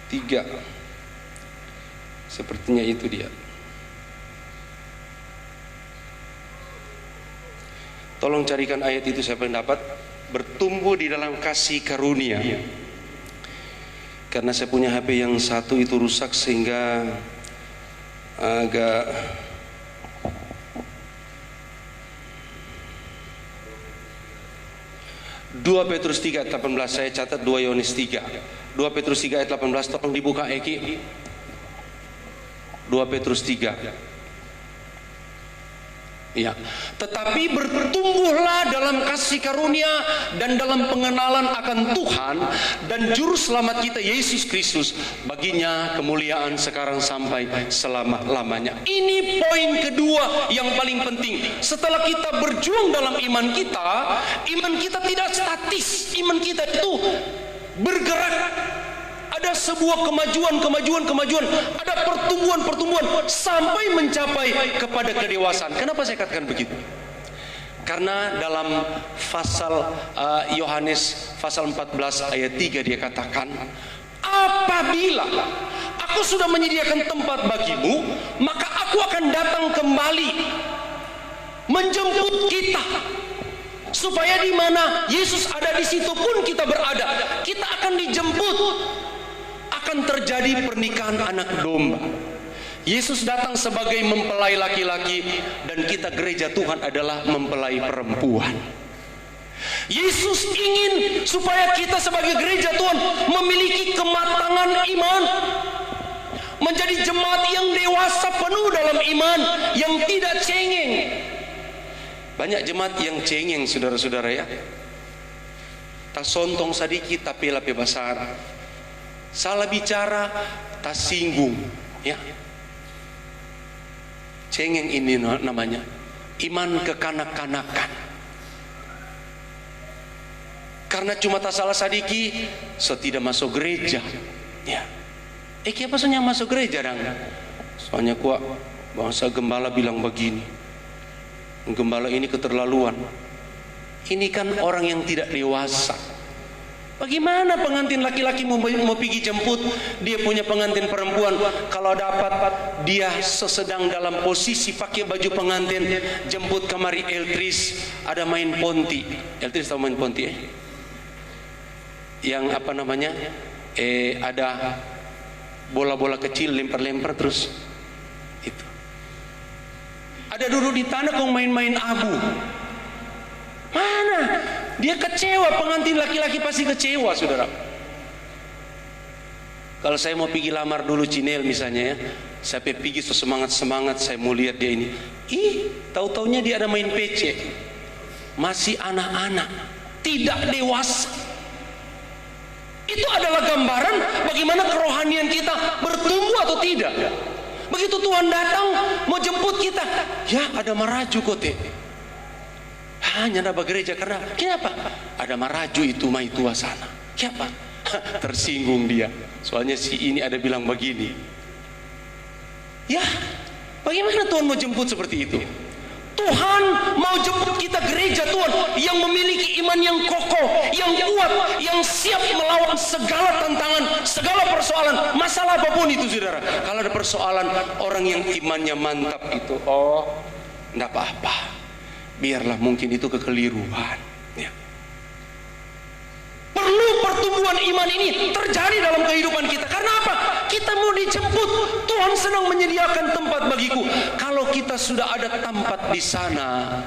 3. Sepertinya itu dia. Tolong carikan ayat itu, saya pendapat bertumbuh di dalam kasih karunia. Karena saya punya HP yang satu itu rusak sehingga agak Dua Petrus 3 ayat 18, saya catat 2 Yohanes 3. 2 Petrus 3 ayat 18, tolong dibuka Eki. 2 Petrus 3. Ya, tetapi bertumbuhlah dalam kasih karunia dan dalam pengenalan akan Tuhan dan juru selamat kita Yesus Kristus. Baginya kemuliaan sekarang sampai selama-lamanya. Ini poin kedua yang paling penting. Setelah kita berjuang dalam iman kita tidak statis. Iman kita itu bergerak. Ada sebuah kemajuan, ada pertumbuhan sampai mencapai kepada kedewasaan. Kenapa saya katakan begitu? Karena dalam pasal Yohanes pasal 14 ayat 3 dia katakan, apabila aku sudah menyediakan tempat bagimu, maka aku akan datang kembali menjemput kita, supaya di mana Yesus ada di situ pun kita berada. Kita akan dijemput. Akan terjadi pernikahan anak domba. Yesus datang sebagai mempelai laki-laki dan kita gereja Tuhan adalah mempelai perempuan. Yesus ingin supaya kita sebagai gereja Tuhan memiliki kematangan iman, menjadi jemaat yang dewasa penuh dalam iman, yang tidak cengeng. Banyak jemaat yang cengeng, saudara-saudara ya. Tak sontong sedikit tapi lebih besar. Salah bicara, tak singgung, ya. Cengeng ini namanya iman kekanak-kanakan. Karena cuma tak salah sedikit, so tidak masuk gereja, ya. Apa soalnya masuk gereja dong? Soalnya kuat bangsa gembala bilang begini. Gembala ini keterlaluan. Ini kan orang yang tidak dewasa. Bagaimana pengantin laki-laki mau pergi jemput, dia punya pengantin perempuan, kalau dapat dia sedang dalam posisi pakai baju pengantin, jemput kemari Eltris, ada main ponti. Eltris tahu main ponti yang apa namanya? Ada bola-bola kecil lempar-lempar terus itu. Ada duduk di tanah kau main-main abu. Mana? Dia kecewa, pengantin laki-laki pasti kecewa, saudara. Kalau saya mau pergi lamar dulu Cinel misalnya ya, saya pergi semangat-semangat, saya mau lihat dia ini. Tahu-taunya dia ada main PC. Masih anak-anak, tidak dewasa. Itu adalah gambaran bagaimana kerohanian kita bertumbuh atau tidak. Begitu Tuhan datang mau jemput kita, ya ada maraju kote. Hanya ada gereja karena kenapa? Ada maraju itu mai tua sana. Kenapa? Tersinggung dia. Soalnya si ini ada bilang begini. Ya, bagaimana Tuhan mau jemput seperti itu? Tuhan mau jemput kita gereja Tuhan yang memiliki iman yang kokoh, yang kuat, yang siap melawan segala tantangan, segala persoalan, masalah apapun itu, saudara. Kalau ada persoalan, orang yang imannya mantap itu, enggak apa-apa. Biarlah mungkin itu kekeliruan, ya. Perlu pertumbuhan iman ini terjadi dalam kehidupan kita. Karena apa? Kita mau dijemput. Tuhan senang menyediakan tempat bagiku. Kalau kita sudah ada tempat di sana,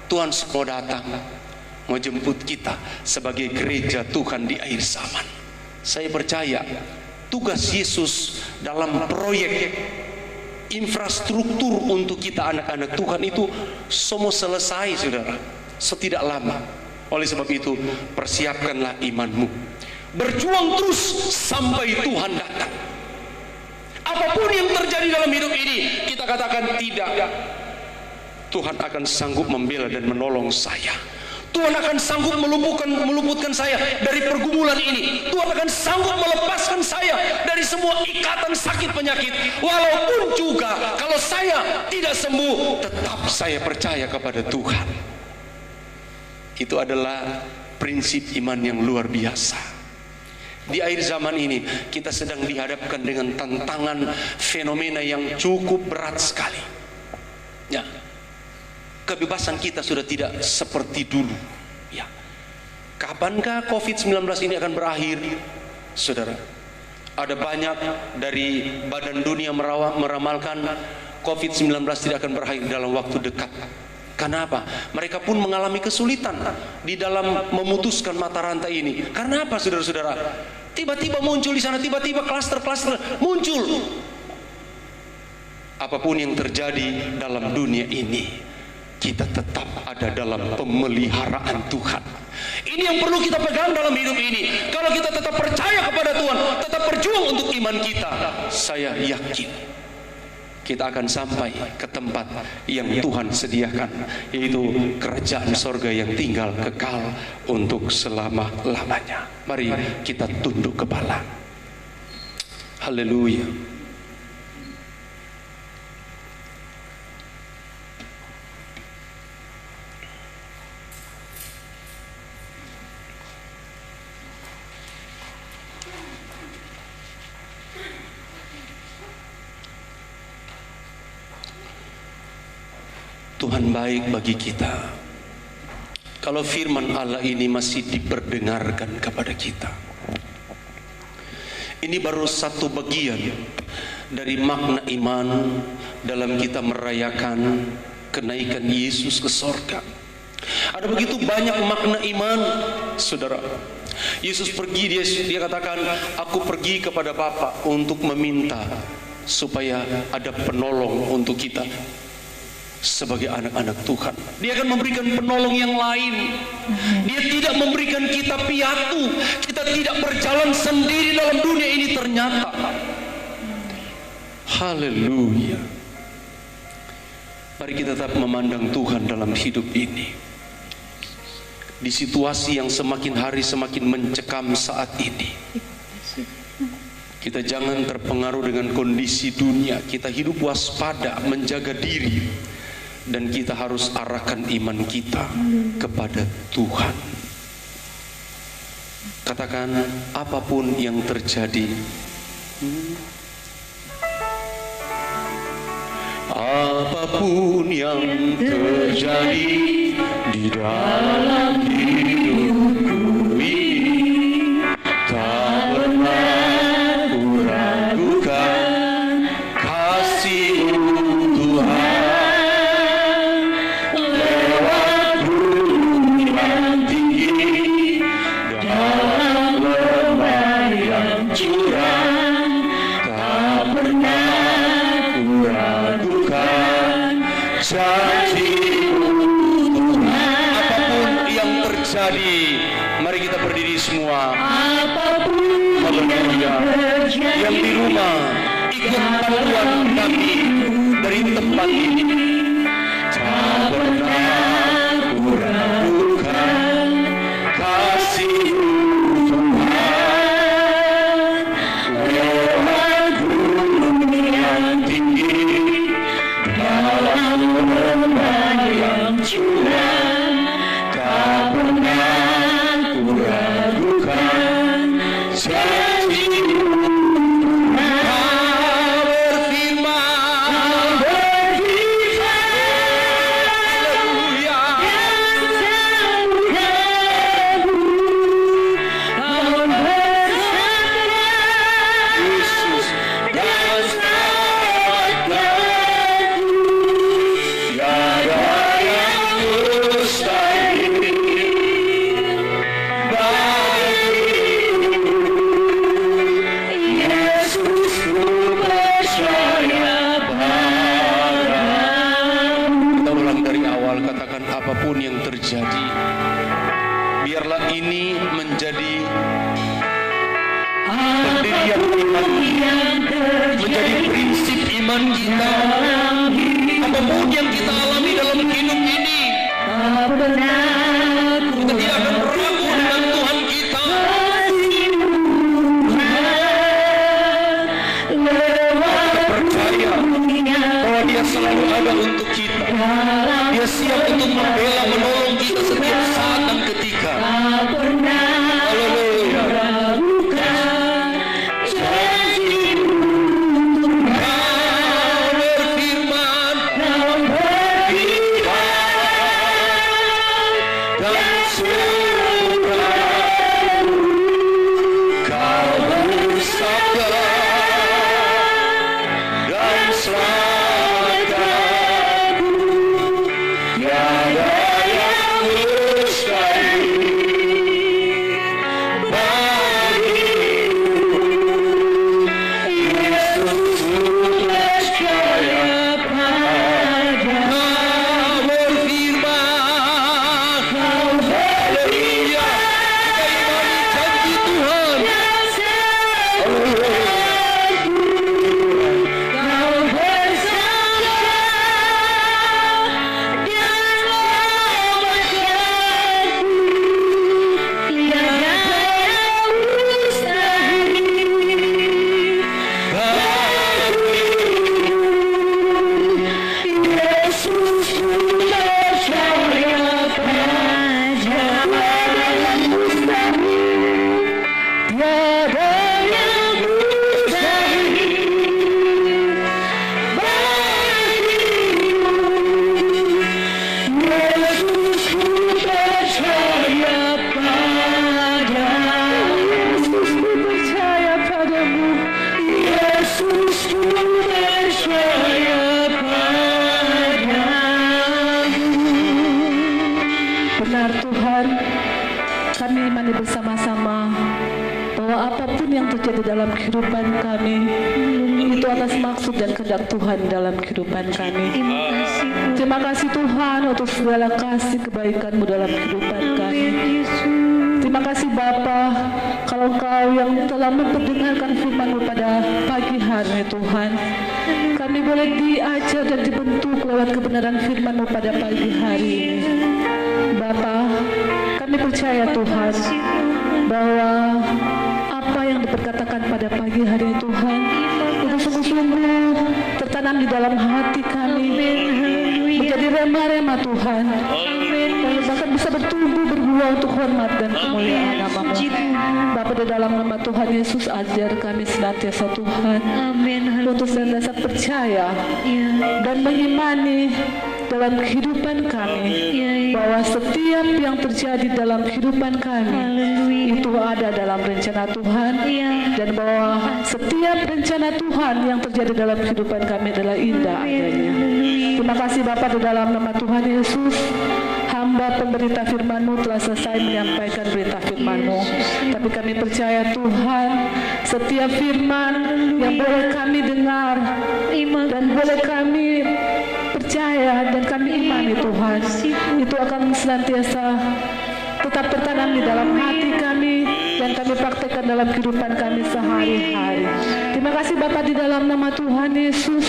Tuhan mau datang, mau jemput kita sebagai gereja Tuhan di akhir zaman. Saya percaya tugas Yesus dalam proyek infrastruktur untuk kita anak-anak Tuhan itu semua selesai, saudara, setidak lama. Oleh sebab itu persiapkanlah imanmu, berjuang terus sampai Tuhan datang. Apapun yang terjadi dalam hidup ini, kita katakan tidak, Tuhan akan sanggup membela dan menolong saya. Tuhan akan sanggup meluputkan saya dari pergumulan ini. Tuhan akan sanggup melepaskan saya dari semua ikatan sakit penyakit. Walaupun juga kalau saya tidak sembuh, tetap saya percaya kepada Tuhan. Itu adalah prinsip iman yang luar biasa. Di akhir zaman ini kita sedang dihadapkan dengan tantangan fenomena yang cukup berat sekali. Ya. Kebebasan kita sudah tidak seperti dulu, ya. Kapankah COVID-19 ini akan berakhir, saudara? Ada banyak dari Badan Dunia meramalkan COVID-19 tidak akan berakhir dalam waktu dekat. Kenapa? Mereka pun mengalami kesulitan di dalam memutuskan mata rantai ini. Karena apa, saudara-saudara? Tiba-tiba muncul di sana, tiba-tiba klaster-klaster muncul. apapun yang terjadi dalam dunia ini, kita tetap ada dalam pemeliharaan Tuhan. Ini yang perlu kita pegang dalam hidup ini. Kalau kita tetap percaya kepada Tuhan, tetap berjuang untuk iman kita, saya yakin kita akan sampai ke tempat yang Tuhan sediakan, yaitu kerajaan sorga yang tinggal kekal untuk selama-lamanya. Mari kita tunduk kepala. Haleluya. Tuhan baik bagi kita. Kalau firman Allah ini masih diperdengarkan kepada kita, ini baru satu bagian dari makna iman dalam kita merayakan kenaikan Yesus ke sorga. Ada begitu banyak makna iman, saudara. Yesus pergi, dia katakan, aku pergi kepada Bapa untuk meminta supaya ada penolong untuk kita. Sebagai anak-anak Tuhan, Dia akan memberikan penolong yang lain. Dia tidak memberikan kita piatu. Kita tidak berjalan sendiri dalam dunia ini ternyata. Haleluya. Mari kita tetap memandang Tuhan dalam hidup ini. Di situasi yang semakin hari semakin mencekam saat ini, kita jangan terpengaruh dengan kondisi dunia. Kita hidup waspada, menjaga diri. Dan kita harus arahkan iman kita kepada Tuhan. Katakan, apapun yang terjadi, apapun yang terjadi di dalam hidupku ini, tak pernah ku ragukan kasih-Mu Tuhan. Apapun yang terjadi, mari kita berdiri semua. Haleluya. Yang di rumah, ikut panduan kami dari tempat ini. Tak pernah ku ragukan kasih-Mu Tuhan. Lewat gunung yang tinggi, dalam lembah yang curam, tak pernah ku ragukan janji-Mu. Kau berfirman, haleluya. Yesus dan apapun yang terjadi, biarlah ini menjadi pendirian iman, menjadi prinsip iman kita. Apapun yang kita alami dalam hidup ini, kita tidak akan ragu dengan Tuhan kita. Kita percaya bahwa Dia selalu ada untuk kita. Dia siap untuk membela, menolong kita setiap saat dan ketika. Haleluya. Kau berfirman, dan surga, Kau bersabda dan selamatkan. Tiada yang Benar Tuhan, kami imani bersama-sama bahwa apapun yang terjadi dalam kehidupan kami itu atas maksud dan kehendak Tuhan dalam kehidupan kami. Terima kasih Tuhan untuk segala kasih kebaikan-Mu dalam kehidupan kami. Terima kasih Bapa, kalau Engkau yang telah memperdengarkan firman-Mu pada pagi hari Tuhan, kami boleh diajar dan dibentuk lewat kebenaran firman-Mu pada pagi hari ini. Bapa, kami percaya Tuhan bahwa apa yang diperkatakan pada pagi hari ini Tuhan itu sungguh-sungguh tertanam di dalam hati kami, menjadi rema-rema Tuhan, dan bahkan bisa bertumbuh berbuah untuk hormat dan kemuliaan nama-Mu. Bapa, di dalam nama Tuhan Yesus, ajar kami senantiasa Tuhan untuk senantiasa percaya dan mengimani dalam kehidupan kami bahwa setiap yang terjadi dalam kehidupan kami itu ada dalam rencana Tuhan, dan bahwa setiap rencana Tuhan yang terjadi dalam kehidupan kami adalah indah adanya. Terima kasih Bapa, di dalam nama Tuhan Yesus, hamba pemberita firman-Mu telah selesai menyampaikan berita firman-Mu. Tapi kami percaya Tuhan, setiap firman yang boleh kami dengar dan boleh kami percaya dan kami imani Tuhan, itu akan senantiasa tetap tertanam di dalam hati kami dan kami praktekkan dalam kehidupan kami sehari-hari. Terima kasih Bapa, di dalam nama Tuhan Yesus,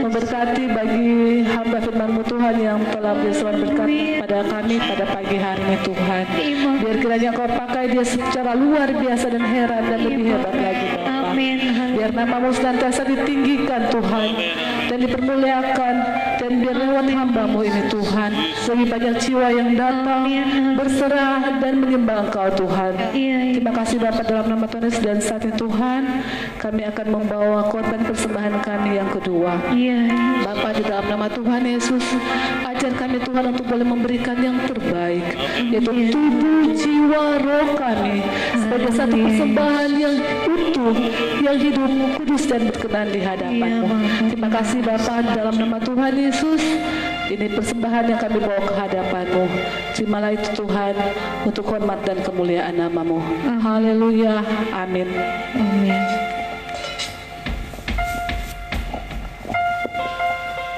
memberkati bagi hamba firman-Mu Tuhan yang telah berseru berkat pada kami pada pagi hari ini Tuhan. Biar kiranya Kau pakai dia secara luar biasa dan heran dan lebih hebat lagi Bapa. Biar nama-Mu senantiasa ditinggikan Tuhan dan dipermuliakan, dan biar lewat hamba-Mu ini Tuhan lebih banyak jiwa yang datang berserah dan menyembah Engkau Tuhan. Terima kasih Bapa, dalam nama Tuhan Yesus, dan saat ini Tuhan kami akan membawa korban persembahan kami yang kedua. Bapa, di dalam nama Tuhan Yesus, ajar kami Tuhan untuk boleh memberikan yang terbaik, yaitu tubuh, jiwa, roh kami sebagai satu persembahan yang utuh, yang hidup, kudus dan berkenan di hadapan-Mu. Terima kasih Bapa, dalam nama Tuhan Yesus, ini persembahan yang kami bawa ke hadapan-Mu. Terimalah itu Tuhan untuk hormat dan kemuliaan nama-Mu. Haleluya. Amin.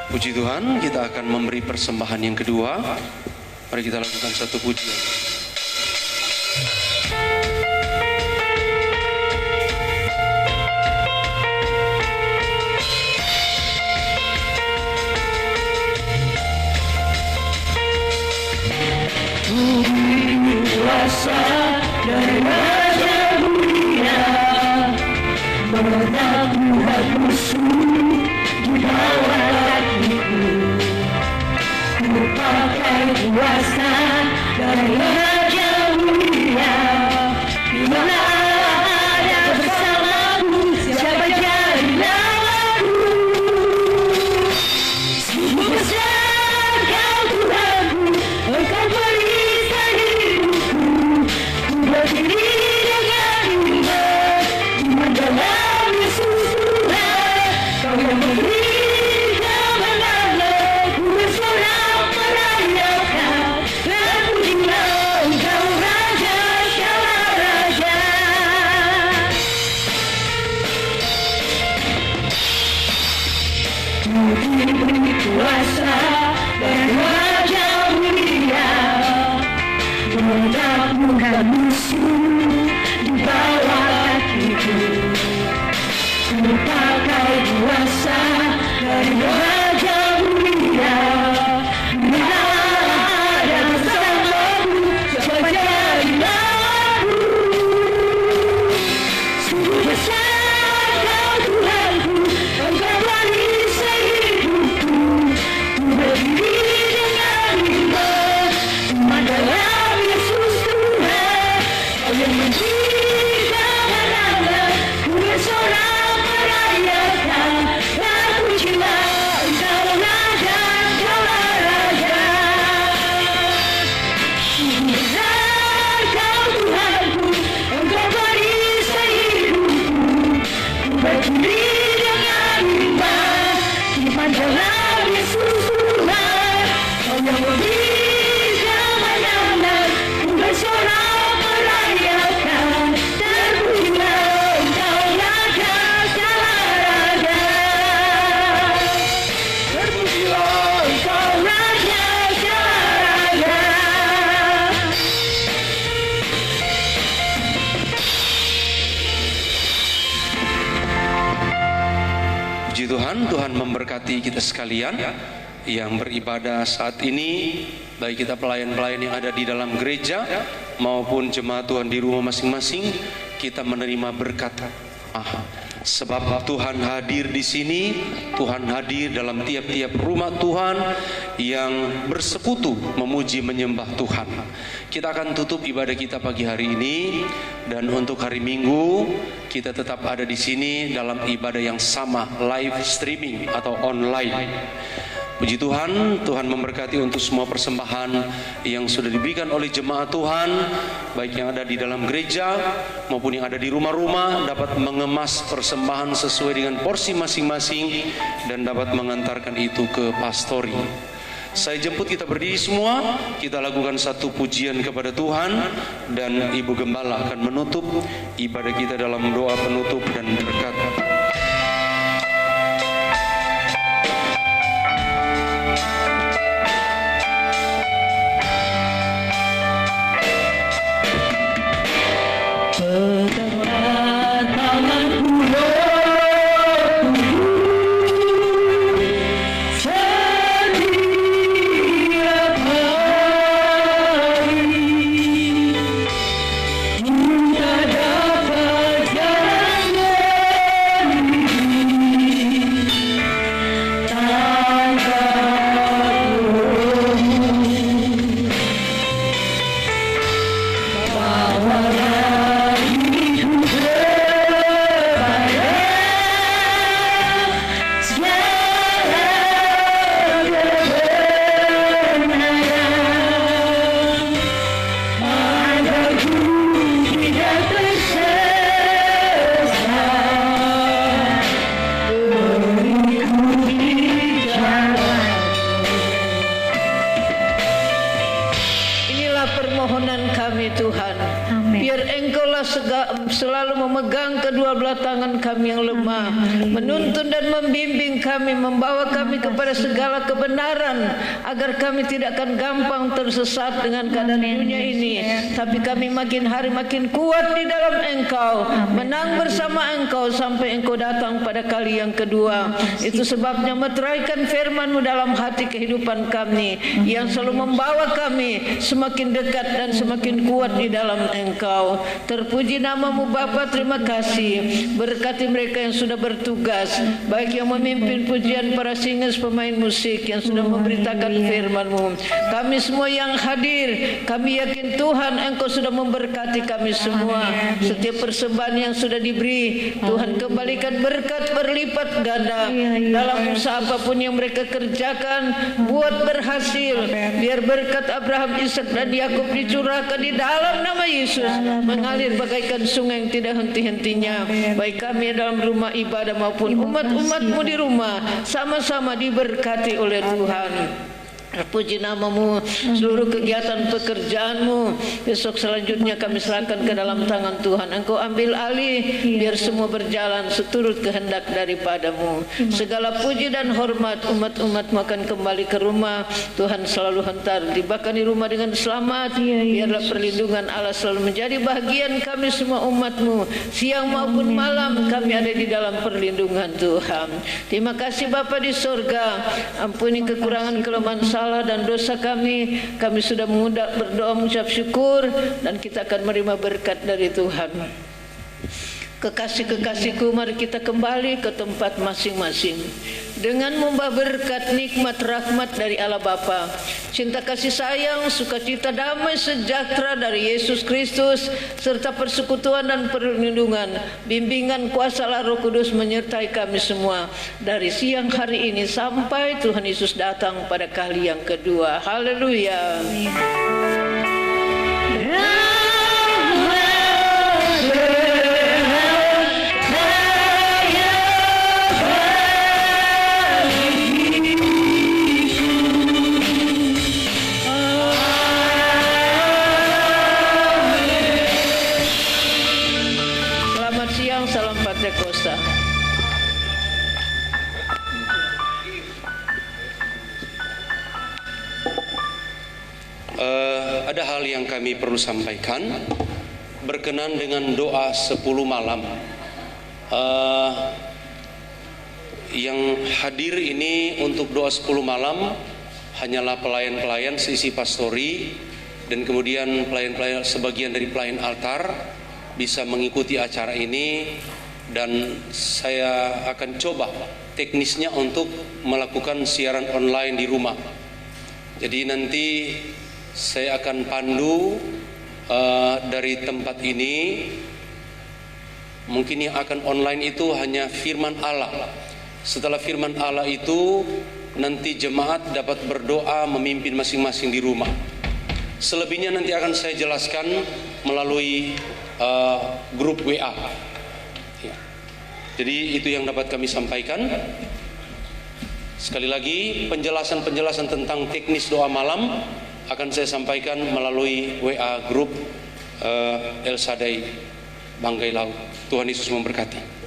Puji Tuhan, kita akan memberi persembahan yang kedua. Mari kita lakukan satu pujian. Kuasa dari Raja Mulia, menaklukkan musuh di bawah kakiku. Ku pakai kuasa dari Raja Mulia, di mana ada bersamaku, siapa jadi lawanku. Sungguh besar Kau Tuhanku, Engkau perisai hidupku. Ku berdiri dengan iman, iman dalam Yesus Tuhan. Kau yang memberi kemenangan, ku bersorak merayakan. Dan pujilah Engkau Raja segala raja. Ku diberi kuasa dari Raja Mulia, menaklukkan musuh di bawah kakiku. Ku pakai kuasa dari Raja Mulia, bila ada bersamaku, siapa jadi lawanku. Sungguh besar Kau Tuhanku, Engkau perisai hidupku. Ku berdiri dengan iman, iman dalam Yesus Tuhan. Kau yang memberi kemenangan, ku bersorak merayakan. Dan pujilah Engkau Raja segala raja. Sungguh besar Kau Tuhanku, Engkau perisai hidupku. Ku berdiri dengan iman, iman dalam Yesus Tuhan. Kau yang memberi kemenangan, Tuhan, Tuhan memberkati kita sekalian yang beribadah saat ini, baik kita pelayan-pelayan yang ada di dalam gereja maupun jemaat Tuhan di rumah masing-masing. Kita menerima berkat. Sebab Tuhan hadir di sini, Tuhan hadir dalam tiap-tiap rumah Tuhan yang bersekutu memuji menyembah Tuhan. Kita akan tutup ibadah kita pagi hari ini, dan untuk hari Minggu kita tetap ada di sini dalam ibadah yang sama, live streaming atau online. Puji Tuhan, Tuhan memberkati untuk semua persembahan yang sudah diberikan oleh jemaat Tuhan, baik yang ada di dalam gereja maupun yang ada di rumah-rumah, dapat mengemas persembahan sesuai dengan porsi masing-masing dan dapat mengantarkan itu ke pastori. Saya jemput kita berdiri semua, kita lakukan satu pujian kepada Tuhan, dan Ibu Gembala akan menutup ibadah kita dalam doa penutup dan berkat. Selalu memegang kedua belah tangan kami yang lemah, menuntun dan membimbing kami, membawa kami kepada segala kebenaran, agar kami tidak akan gampang tersesat dengan keadaan dunia ini, tapi kami makin hari makin kuat di dalam Engkau, menang bersama Engkau sampai Engkau datang pada kali yang kedua. Itu sebabnya meteraikan firman-Mu dalam hati kehidupan kami, yang selalu membawa kami semakin dekat dan semakin kuat di dalam Engkau. Terpuji nama-Mu Bapa, terima kasih. Berkati mereka yang sudah bertugas, baik yang memimpin pujian, para singers, pemain musik yang sudah memberitakan firman-Mu. Kami semua yang hadir, kami yakin Tuhan Engkau sudah memberkati kami semua. Setiap persembahan yang sudah diberi, Tuhan kembalikan berkat berlipat ganda dalam usaha apapun yang mereka kerjakan. Buat berhasil, biar berkat Abraham, Ishak dan Yakub dicurahkan di dalam nama Yesus, mengalir bagaikan sungai yang tidak henti-hentinya. Baik kami dalam rumah ibadah maupun umat-umat-Mu di rumah, sama-sama diberkati oleh Tuhan. Puji nama-Mu, seluruh kegiatan pekerjaan-Mu besok selanjutnya kami serahkan ke dalam tangan Tuhan. Engkau ambil alih, biar semua berjalan seturut kehendak daripada-Mu. Segala puji dan hormat, umat-umat-Mu akan kembali ke rumah. Tuhan selalu hantar, tibakan di rumah dengan selamat. Biarlah perlindungan Allah selalu menjadi bahagian kami semua umat-Mu. Siang maupun malam kami ada di dalam perlindungan Tuhan. Terima kasih Bapa di sorga. Ampuni kekurangan kelemahan salah dan dosa kami. Kami sudah berdoa mengucap syukur, dan kita akan menerima berkat dari Tuhan. Kekasih-kekasihku, mari kita kembali ke tempat masing-masing dengan membawa berkat, nikmat, rahmat dari Allah Bapa, cinta kasih sayang, sukacita, damai, sejahtera dari Yesus Kristus, serta persekutuan dan perlindungan, bimbingan kuasa Roh Kudus menyertai kami semua dari siang hari ini sampai Tuhan Yesus datang pada kali yang kedua. Haleluya. Ada hal yang kami perlu sampaikan berkenan dengan doa 10 malam. Yang hadir ini untuk doa 10 malam hanyalah pelayan-pelayan seisi pastori, dan kemudian pelayan-pelayan sebagian dari pelayan altar bisa mengikuti acara ini, dan saya akan coba teknisnya untuk melakukan siaran online di rumah. Jadi nanti saya akan pandu dari tempat ini. Mungkin yang akan online itu hanya firman Allah. Setelah firman Allah itu, nanti jemaat dapat berdoa memimpin masing-masing di rumah. Selebihnya nanti akan saya jelaskan melalui grup WA. Ya. Jadi itu yang dapat kami sampaikan. Sekali lagi, penjelasan-penjelasan tentang teknis doa malam akan saya sampaikan melalui WA grup El Shaddai Banggai Laut. Tuhan Yesus memberkati.